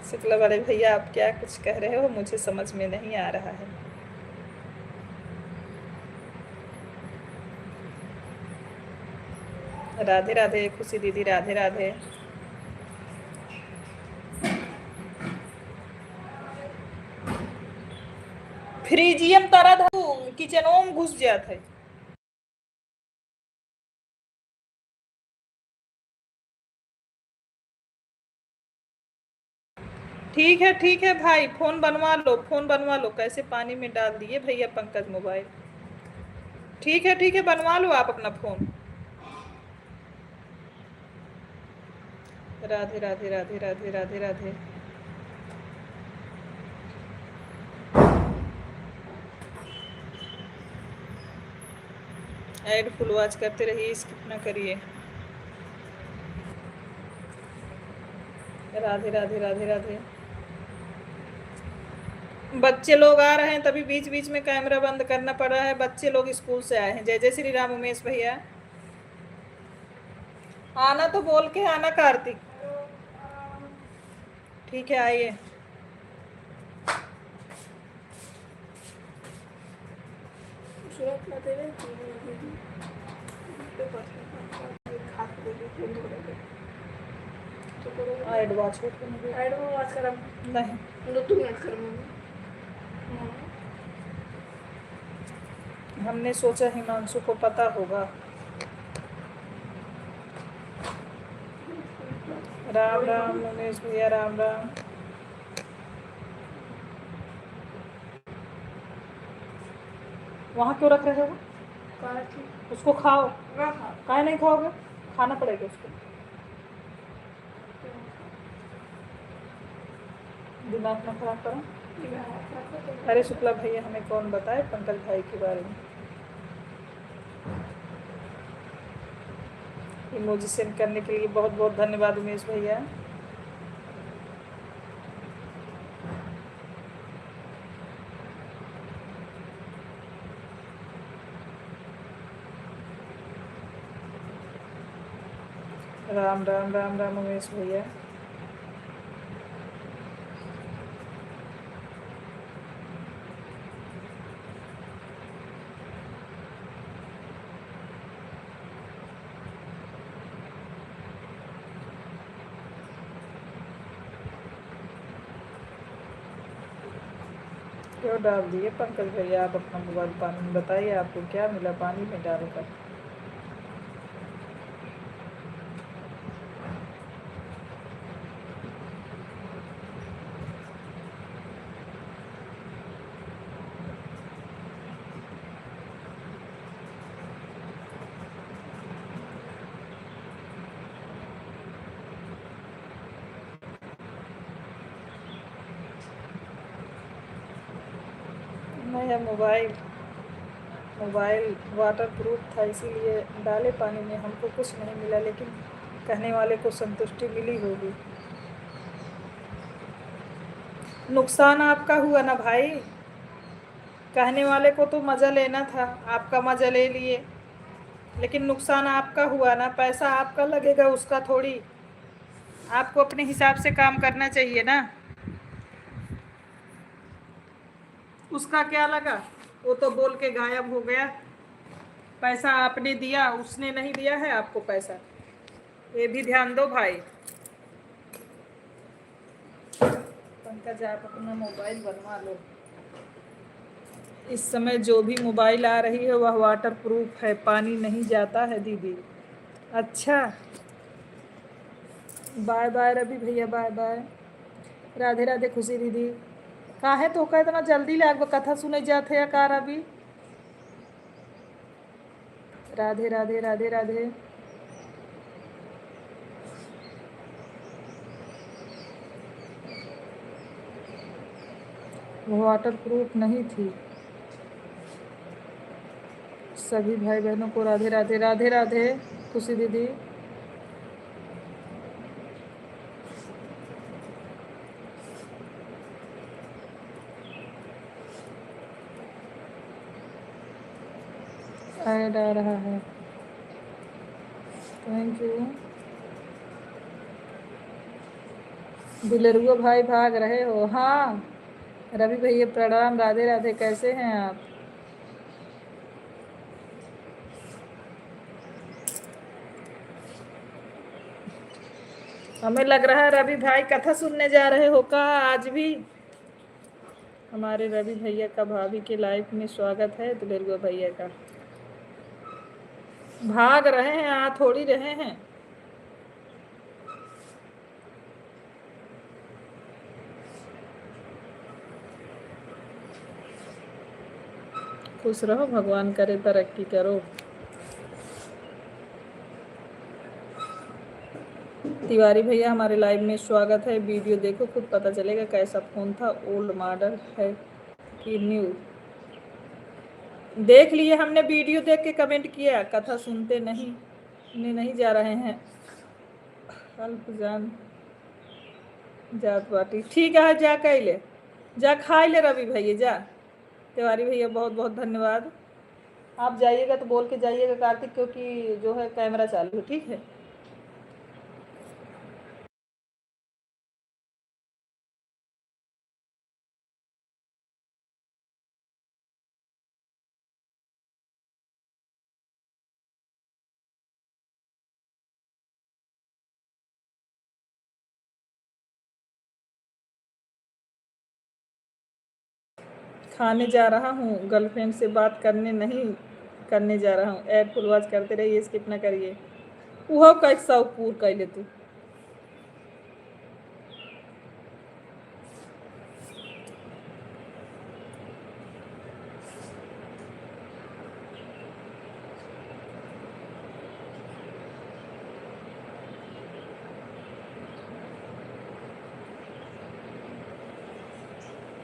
शुक्ला वाले भैया आप क्या कुछ कह रहे हो, मुझे समझ में नहीं आ रहा है। राधे राधे खुशी दीदी, राधे राधे। फ्रीजियम तरह किचनों में घुस जात है। ठीक है भाई, फोन बनवा लो। कैसे पानी में डाल दिए भैया पंकज मोबाइल। ठीक है बनवा लो आप अपना phone. Radhe Radhe Radhe Radhe Radhe Radhe. Add full watch करते रहिए, स्किप ना करिए। राधे राधे राधे राधे। बच्चे लोग आ रहे हैं तभी बीच बीच में कैमरा बंद करना पड़ रहा है। बच्चे लोग स्कूल से आए हैं। जय जय श्री राम उमेश भैया। आना तो बोल के आना कार्तिक। ठीक है आइए। एडवांस कर नहीं, हमने सोचा हिमांशु को पता होगा। राम राम उमेश भैया, राम राम। वहाँ क्यों रख रहे हो? उसको खाओ। काहे नहीं खाओगे? खाना पड़ेगा उसको। दिमाग ना खराब करो। अरे शुक्ला भैया हमें कौन बताए पंकज भाई के बारे में। इमोजी सेंड करने के लिए बहुत बहुत धन्यवाद उमेश भैया। राम राम राम राम उमेश भैया। क्यों डाल दिए पंकज भैया आप अपना मोबाइल पानी में? बताइए आपको क्या मिला पानी में डालकर। नया मोबाइल वाटर प्रूफ था इसीलिए डाले पानी में। हमको कुछ नहीं मिला लेकिन कहने वाले को संतुष्टि मिली होगी। नुकसान आपका हुआ ना भाई। कहने वाले को तो मज़ा लेना था, आपका मज़ा ले लिए, लेकिन नुकसान आपका हुआ ना। पैसा आपका लगेगा, उसका थोड़ी। आपको अपने हिसाब से काम करना चाहिए ना। उसका क्या लगा, वो तो बोल के गायब हो गया। पैसा आपने दिया, उसने नहीं दिया है आपको पैसा, ये भी ध्यान दो भाई। पंकज आप अपना मोबाइल बनवा लो। इस समय जो भी मोबाइल आ रही है वह वाटर प्रूफ है, पानी नहीं जाता है दीदी। अच्छा, बाय बाय रवि भैया, बाय बाय। राधे राधे खुशी दीदी। काहे तो का इतना जल्दी लाग कथा सुने जाते या कार अभी। राधे राधे राधे राधे। वो वाटर प्रूफ नहीं थी। सभी भाई बहनों को राधे राधे राधे राधे खुशी दीदी। ऐड आ रहा है, थैंक यू। बिलरुआ भाई भाग रहे हो? हाँ रवि भैया प्रणाम, राधे राधे, कैसे हैं आप? हमें लग रहा है रवि भाई कथा सुनने जा रहे हो का आज भी। हमारे रवि भैया का भाभी के लाइफ में स्वागत है बिलरुआ भैया का। भाग रहे हैं, आ थोड़ी रहे हैं। खुश रहो, भगवान करे तरक्की करो। तिवारी भैया हमारे लाइव में स्वागत है। वीडियो देखो खुद पता चलेगा कैसा फ़ोन था, ओल्ड मॉडल है कि न्यू। देख लिए हमने, वीडियो देख के कमेंट किया, कथा सुनते नहीं जा रहे हैं। अल्प जान जात बाटी, ठीक है जा कैले, जा खाई ले रवि भैया जा। तिवारी भैया बहुत बहुत धन्यवाद। आप जाइएगा तो बोल के जाइएगा कार्तिक, क्योंकि जो है कैमरा चालू है, ठीक है। खाने जा रहा हूँ, गर्लफ्रेंड से बात करने नहीं करने जा रहा हूँ। ऐड फुल वॉच करते रहिए, स्किप ना करिए। वो कैसा पूर कैले तू।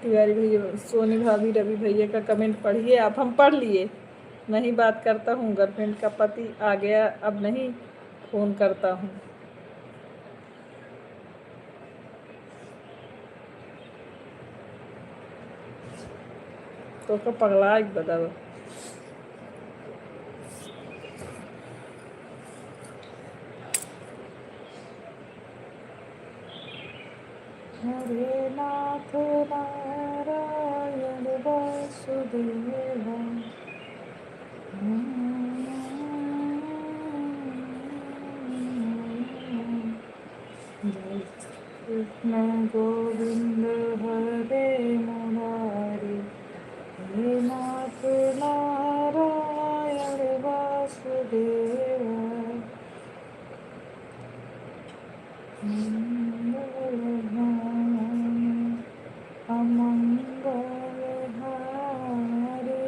तिवारी भैया, सोनी भाभी, रवि भैया का कमेंट पढ़िए आप। हम पढ़ लिए। नहीं बात करता हूँ, गर्लफ्रेंड का पति आ गया, अब नहीं फ़ोन करता हूँ। तो पगला एक बताओ। हरे नाथ नारायण वासुदेवा। कृष्ण गोविंद हरे मुरारी, हे नाथ नारायण वासुदेवा। अमंगल हारे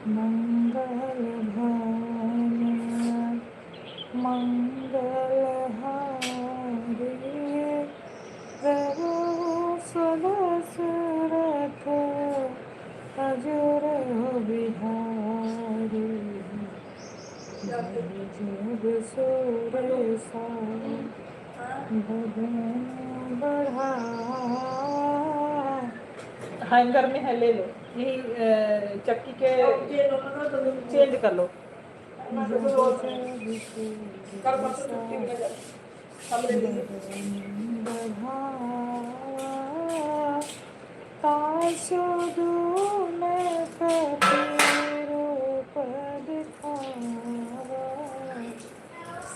मंगल भान, मंगल हारे प्रभु सदसरथ अजर बिहारी। जग सुरेसा भजन बढ़ा। हैंगर में है, ले लो, यही चक्की के चेंज कर लो।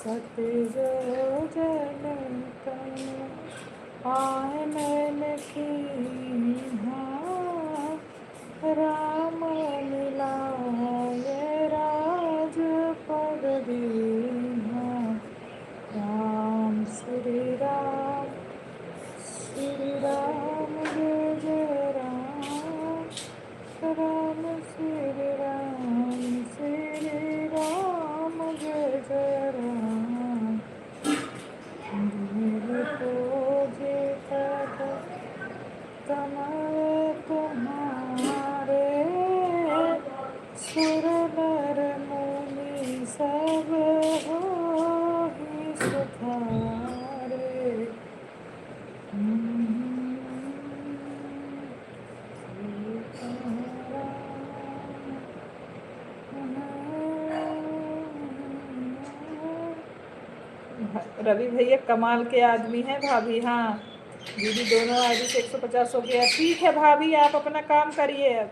सतजो जन तन आए नैन की राम मिलाए राज पद दीन्हा। राम श्री राम जय जय राम। राम श्री राम जय जय राम। दिल को जे पद कमल तुम्हारे सुर नर मुनि सब होहि सुखारे। रवि भैया कमाल के आदमी हैं भाभी। हाँ दीदी दोनों आदमी से 150 हो गया। ठीक है भाभी आप अपना काम करिए, अब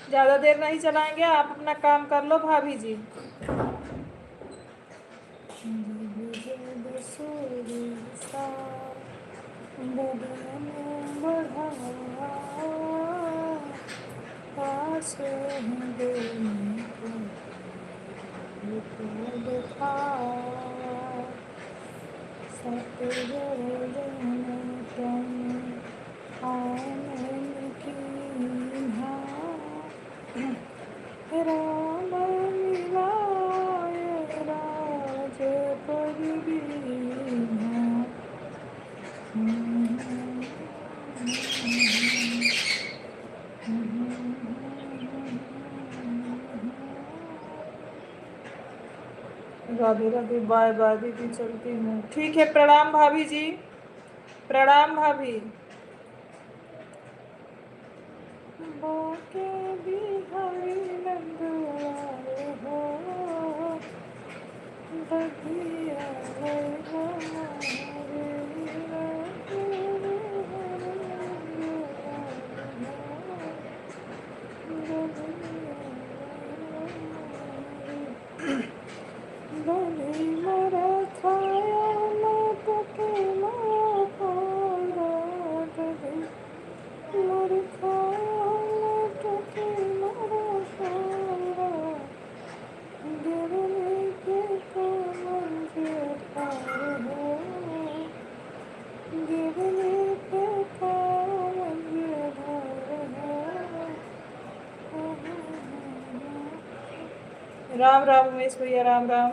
ज़्यादा देर नहीं चलाएंगे, आप अपना काम कर लो भाभी जी। राम मिलाए राज पद दीन्हा। राधे राधे, बाय बाय दीदी, चलती हूँ। ठीक है, प्रणाम भाभी जी, प्रणाम भाभी। बाके बिहारी नंद आए हो, बगिया बलि मर छाया लटके मर छाया लटके गिरने के कमल से पार हो, गिरने के कमल से पार हो। राम राम उमेश भैया, राम राम।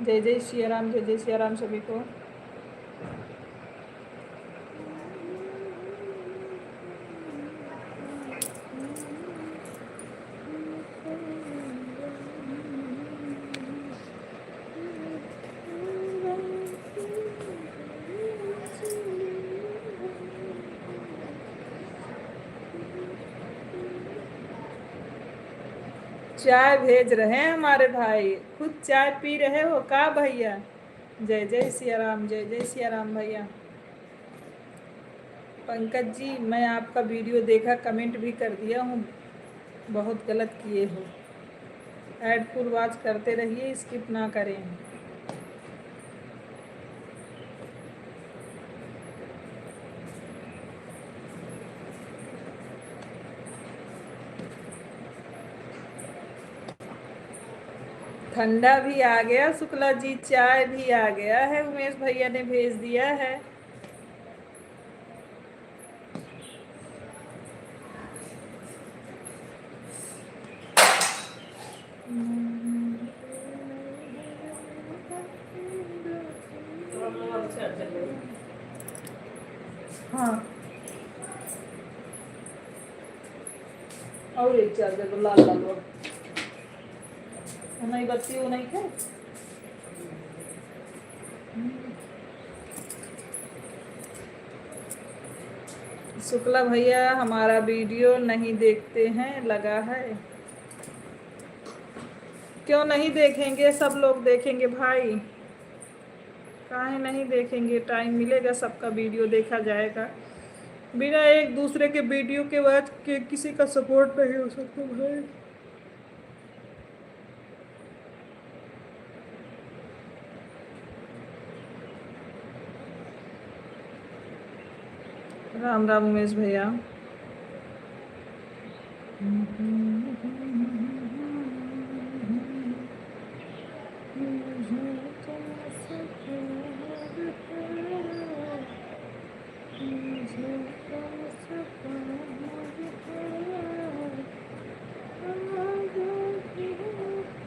जय जय श्री राम, जय जय श्री राम सभी को। चाय भेज रहे हैं हमारे भाई, खुद चाय पी रहे हो का भैया। जय जय सिया राम, जय जय सिया राम भैया। पंकज जी मैं आपका वीडियो देखा, कमेंट भी कर दिया हूँ, बहुत गलत किए हो। ऐड फुल वॉच करते रहिए, स्किप ना करें। ठंडा भी आ गया शुक्ला जी, चाय भी आ गया है, उमेश भैया ने भेज दिया है। हाँ और एक चार्जर लाल लाल नहीं बत्ती वो नहीं थे। शुक्ला भैया हमारा वीडियो नहीं देखते हैं लगा है। क्यों नहीं देखेंगे, सब लोग देखेंगे भाई, काहे नहीं देखेंगे। टाइम मिलेगा सबका वीडियो देखा जाएगा। बिना एक दूसरे के वीडियो के बाद के किसी का सपोर्ट नहीं हो सकता भाई। राम राम उमेश भैया।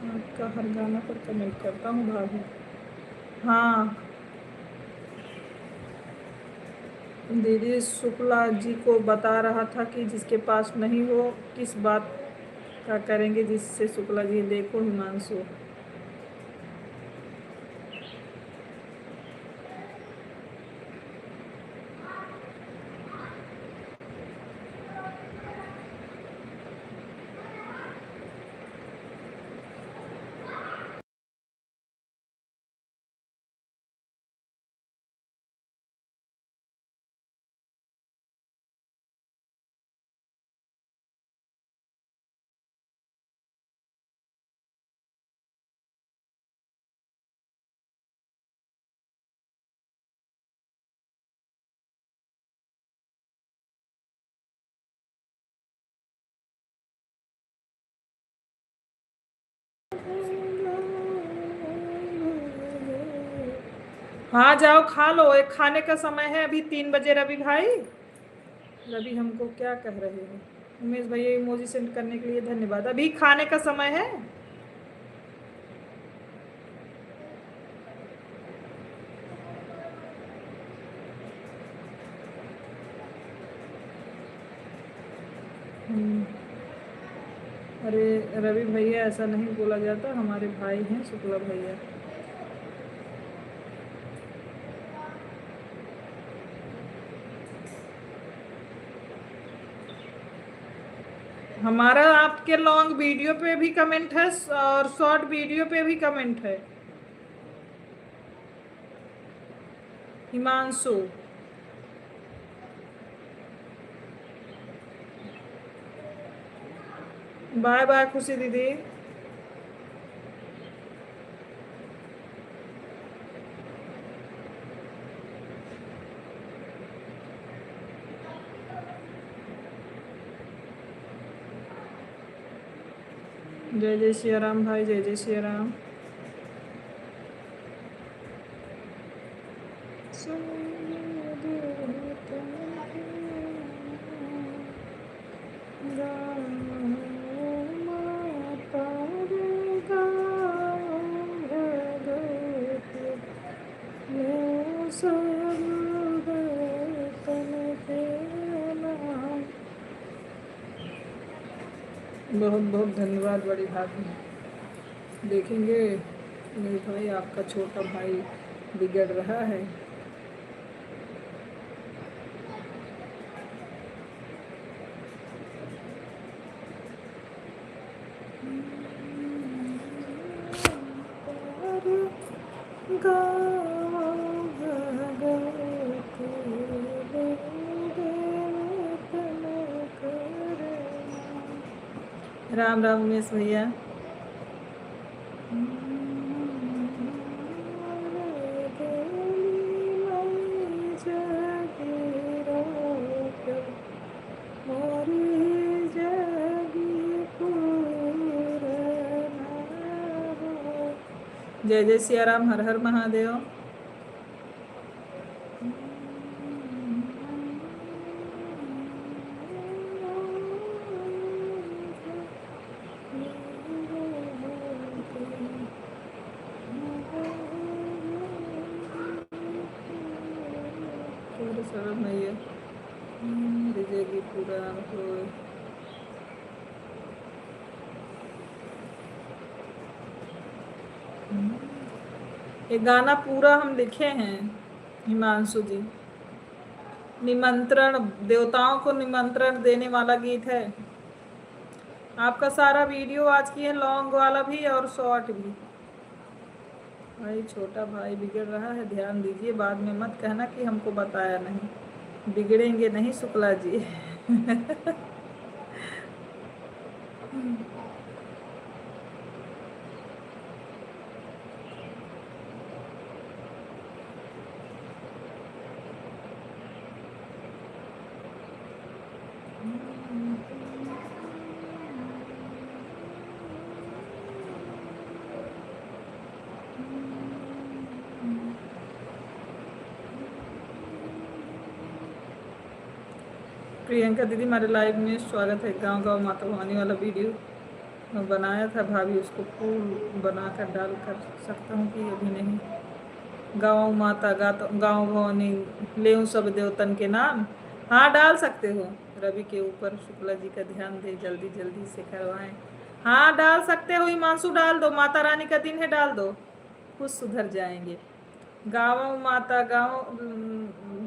आपका हर गाना पर कमेंट करता हूँ भाभी। हाँ दीदी शुक्ला जी को बता रहा था कि जिसके पास नहीं हो किस बात का करेंगे, जिससे शुक्ला जी देखो हिमांशु। हाँ जाओ खा लो, एक खाने का समय है अभी 3 बजे। रवि भाई, रवि हमको क्या कह रहे हो? उमेश भैया इमोजी सेंड करने के लिए धन्यवाद। अभी खाने का समय है। अरे रवि भैया ऐसा नहीं बोला जाता, हमारे भाई हैं शुक्ला भैया। हमारा आपके लॉन्ग वीडियो पे भी कमेंट है और शॉर्ट वीडियो पे भी कमेंट है। हिमांशु, बाय बाय खुशी दीदी। जय जय सिया राम भाई, जय जय सिया राम। बहुत बहुत धन्यवाद बड़ी भाभी। देखेंगे मेरे भाई, आपका छोटा भाई बिगड़ रहा है। राम राम उमेश भैया। जय जय सिया राम, हर हर महादेव। शरण भैया रिजेगी पूरा हो। ये गाना पूरा हम लिखे हैं हिमांशु जी। निमंत्रण, देवताओं को निमंत्रण देने वाला गीत है। आपका सारा वीडियो आज की है, लॉन्ग वाला भी और शॉर्ट भी। भाई छोटा भाई बिगड़ रहा है, ध्यान दीजिए, बाद में मत कहना कि हमको बताया नहीं। बिगड़ेंगे नहीं शुक्ला जी। प्रियंका दीदी हमारे लाइव में स्वागत है। गांव गांव माता भवानी वाला वीडियो मैं बनाया था भाभी, उसको फूल बनाकर डाल कर सकता हूँ कि अभी नहीं? गाँव माता गाँव भवानी ले सब देवतन के नाम। हाँ डाल सकते हो। रवि के ऊपर शुक्ला जी का ध्यान दे, जल्दी जल्दी से करवाएं। हाँ डाल सकते हो हिमांशु, डाल दो, माता रानी का दिन है, डाल दो, कुछ सुधर जाएंगे। गाँव माता गाँव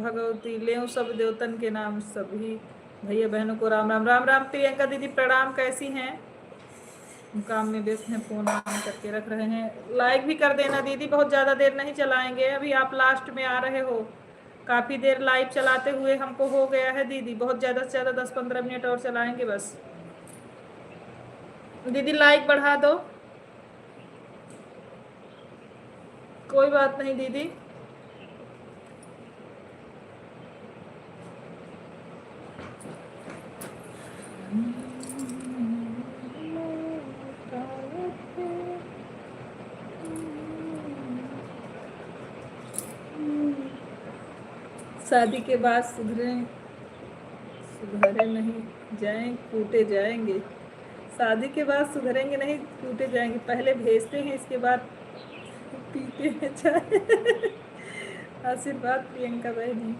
भगवती ले सब देवतन के नाम। सभी भैया बहनों को राम राम। राम राम प्रियंका दीदी, प्रणाम, कैसी हैं? काम में व्यस्त हैं, फोन ऑन करके रख रहे हैं। लाइक भी कर देना दीदी, बहुत ज़्यादा देर नहीं चलाएंगे, अभी आप लास्ट में आ रहे हो। काफ़ी देर लाइव चलाते हुए हमको हो गया है दीदी, बहुत ज़्यादा से ज़्यादा 10-15 मिनट और चलाएंगे बस। दीदी लाइक बढ़ा दो। कोई बात नहीं दीदी। शादी के बाद सुधरे नहीं जाएं, कूटे जाएंगे। शादी के बाद सुधरेंगे नहीं, कूटे जाएंगे। पहले भेजते हैं, इसके बाद पीते हैं चाय। आशीर्वाद प्रियंका बहनी।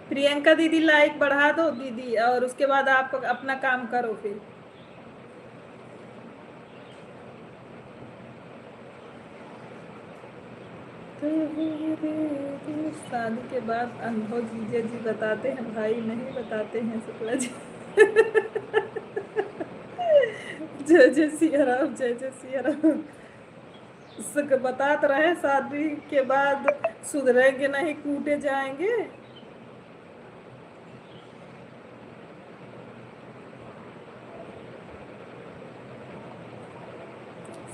प्रियंका दीदी लाइक बढ़ा दो दीदी, और उसके बाद आप अपना काम करो फिर। शादी के बाद अनुभव जीजा जी बताते हैं, भाई नहीं बताते हैं शुक्ला जी। जय जय सिया राम, जय जय सिया राम। बता तो रहे, शादी के बाद सुधरेंगे नहीं, कूटे जाएंगे।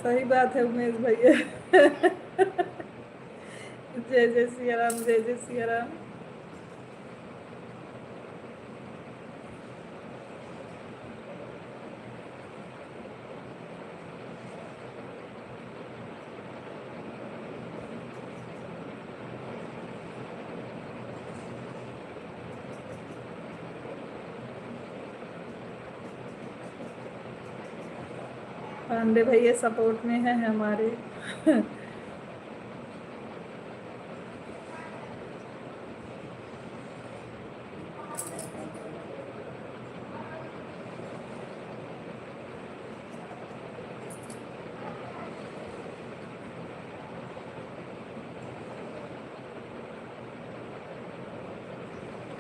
सही बात है उमेश भैया। जय जय सिया राम, जय जय सिया राम। पांडे भैया सपोर्ट में है हमारे।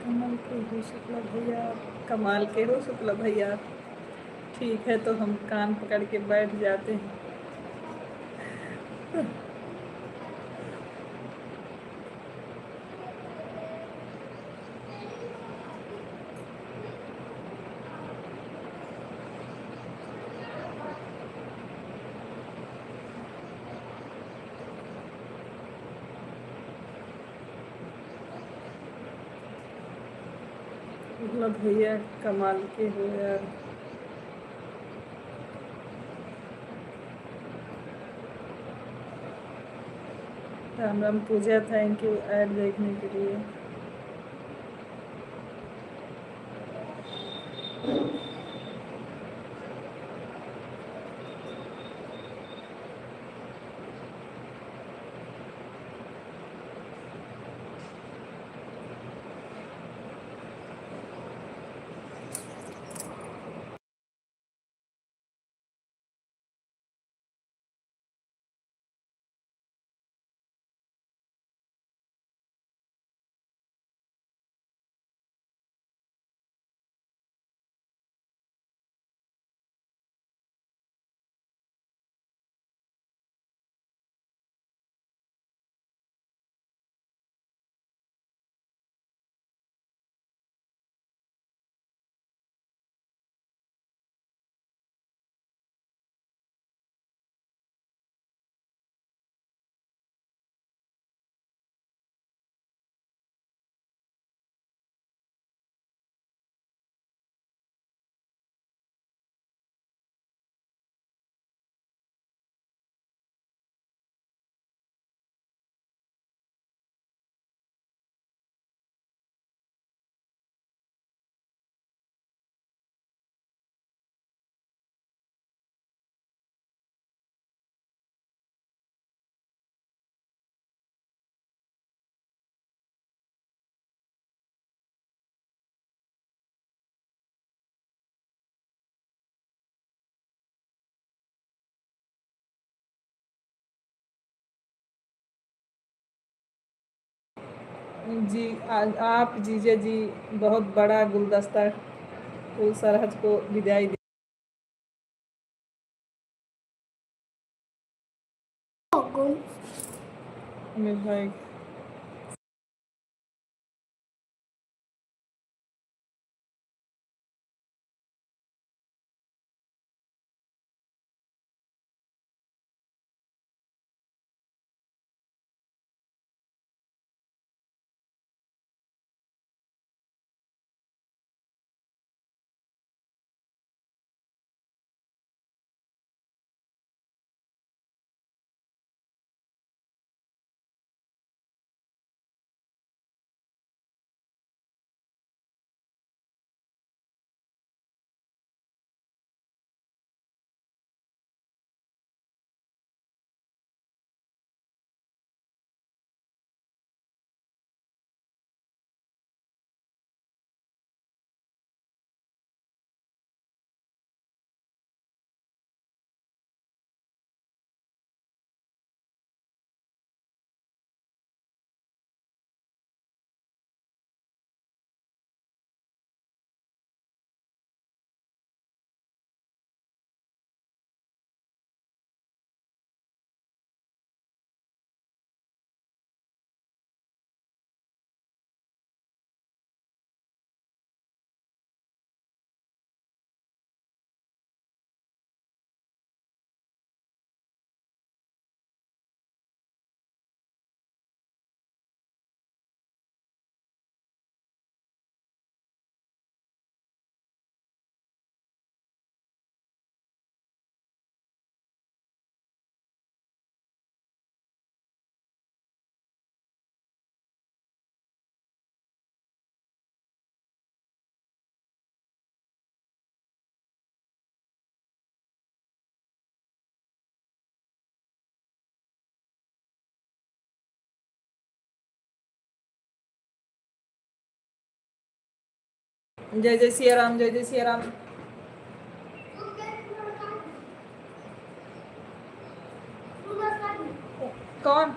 कमाल के हो शुक्ला भैया, कमाल के हो शुक्ला भैया। ठीक है, तो हम कान पकड़ के बैठ जाते हैं। शुक्ला भैया कमाल के हो यार। राम राम पूजा, थैंक यू ऐड देखने के लिए। जी आप जीजा जी बहुत बड़ा गुलदस्ता फूल सरहद को विदाई दी। अमित भाई जय जय सिया राम, जय जय सिया राम। कौन?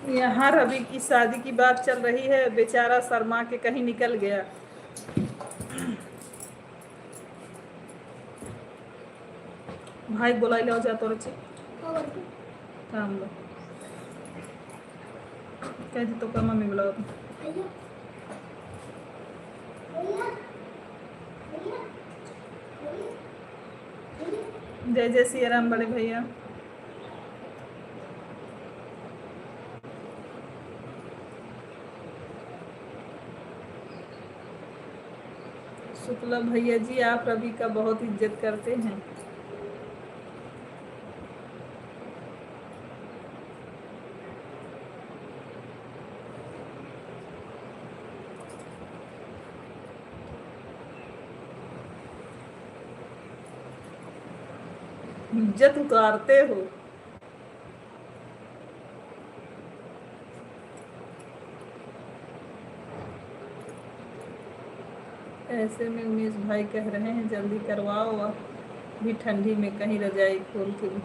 यहाँ रवि की शादी की बात चल रही है, बेचारा शर्मा के कहीं निकल गया। भाई बोला ले जा तो रचे काम लो कह दी तो मम्मी बोला जय जय सिया राम बड़े भैया। शुक्ला भैया जी आप रवि का बहुत इज्जत करते हैं। इज्जत उतारते हो। ऐसे में उमेश भाई कह रहे हैं जल्दी करवाओ, भी ठंडी में कहीं रजाई खोल के।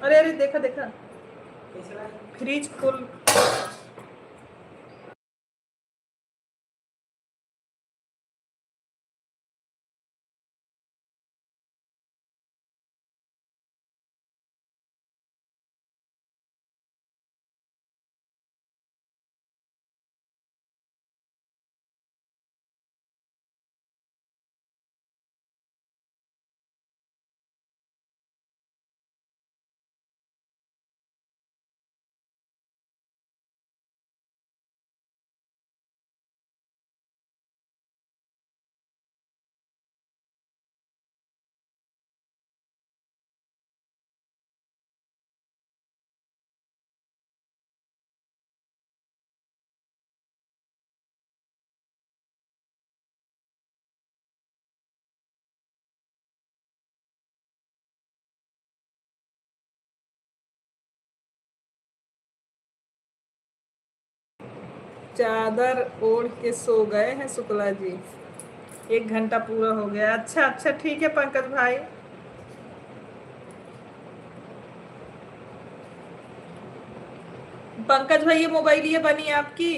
अरे अरे देखा देखा फ्रिज खोल। चादर ओढ़ के सो गए हैं शुक्ला जी। 1 घंटा पूरा हो गया। अच्छा अच्छा ठीक है पंकज भाई। पंकज भाई ये मोबाइल ये बनी आपकी।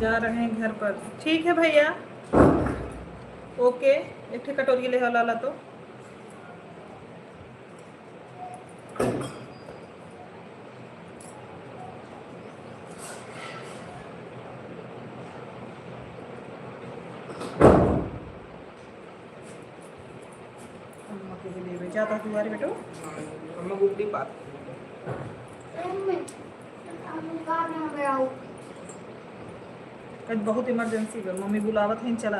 जा रहे हैं घर पर। ठीक है भैया। ओके। एक ठे कटोरी ले ला तो। अम्मा के लिए ले जाता तुम्हारे बेटो। अम्मा गुड्डी पात। आज बहुत इमरजेंसी है मम्मी बुलावत है चला।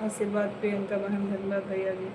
आशीर्वाद प्रियंका बहन धन्यवाद भैया जी।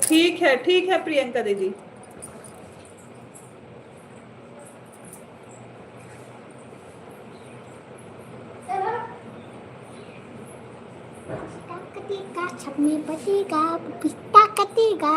ठीक है प्रियंका दीदी। Ketika Sabmi bertiga berpesta ketiga.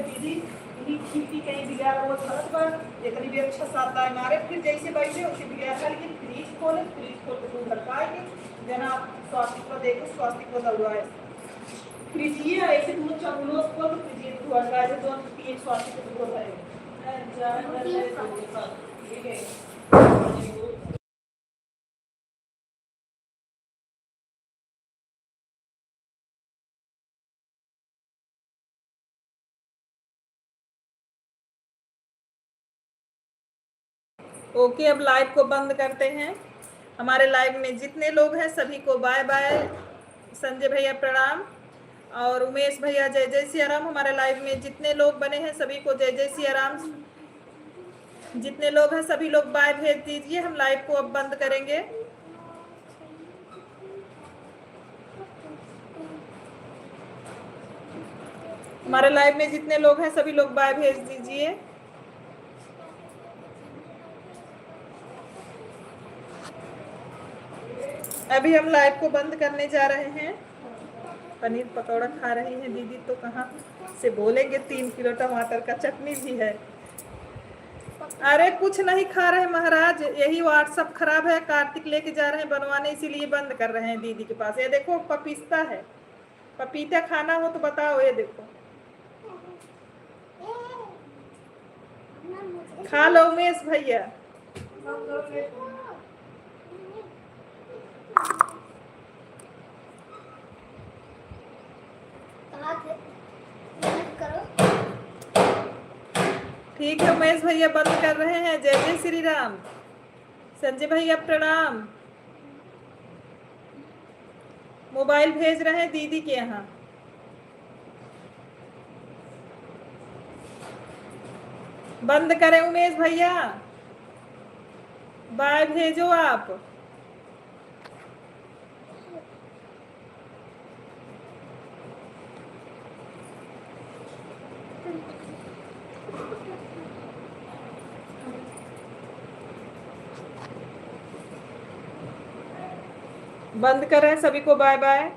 दीदी खिड़की कहीं बिगाड़ वो छत पर एक भी अच्छा साथ लाए मारे फिर जैसे बैठे उसे बिगाड़ था लेकिन फ्रिज खोल के दूध भड़काएंगे जना स्वास्थ्य को देखे स्वास्थ्य को दलवाए फ्रिज ये ऐसे दूध चंगुलों को तो फ्रिज को भड़काए तो पीए स्वास्थ्य को दूध है ओके अब लाइव को बंद करते हैं। हमारे लाइव में जितने लोग हैं सभी को बाय बाय। संजय भैया प्रणाम। और उमेश भैया जय जय सिया राम। हमारे लाइव में जितने लोग बने हैं सभी को जय जय सिया राम। जितने लोग हैं सभी लोग बाय भेज दीजिए, हम लाइव को अब बंद करेंगे। हमारे लाइव में जितने लोग हैं सभी लोग बाय भेज दीजिए। अभी हम लाइव को बंद करने जा रहे हैं। पनीर पकौड़ा खा रही है दीदी, तो कहाँ से बोलेंगे, 3 किलो टमाटर का चटनी भी है। अरे कुछ नहीं खा रहे महाराज, यही व्हाट्सएप खराब है, कार्तिक लेके जा रहे हैं बनवाने, इसीलिए बंद कर रहे हैं दीदी के पास। ये देखो पपीता है, पपीता खाना हो तो बताओ। ये देखो खा लो उमेश भैया। ठीक है उमेश भैया बंद कर रहे हैं। जय जय श्री राम। संजय भैया प्रणाम। मोबाइल भेज रहे हैं दीदी के यहाँ। बंद करें उमेश भैया, बाय भेजो आप। बंद कर रहे हैं सभी को, बाय बाय।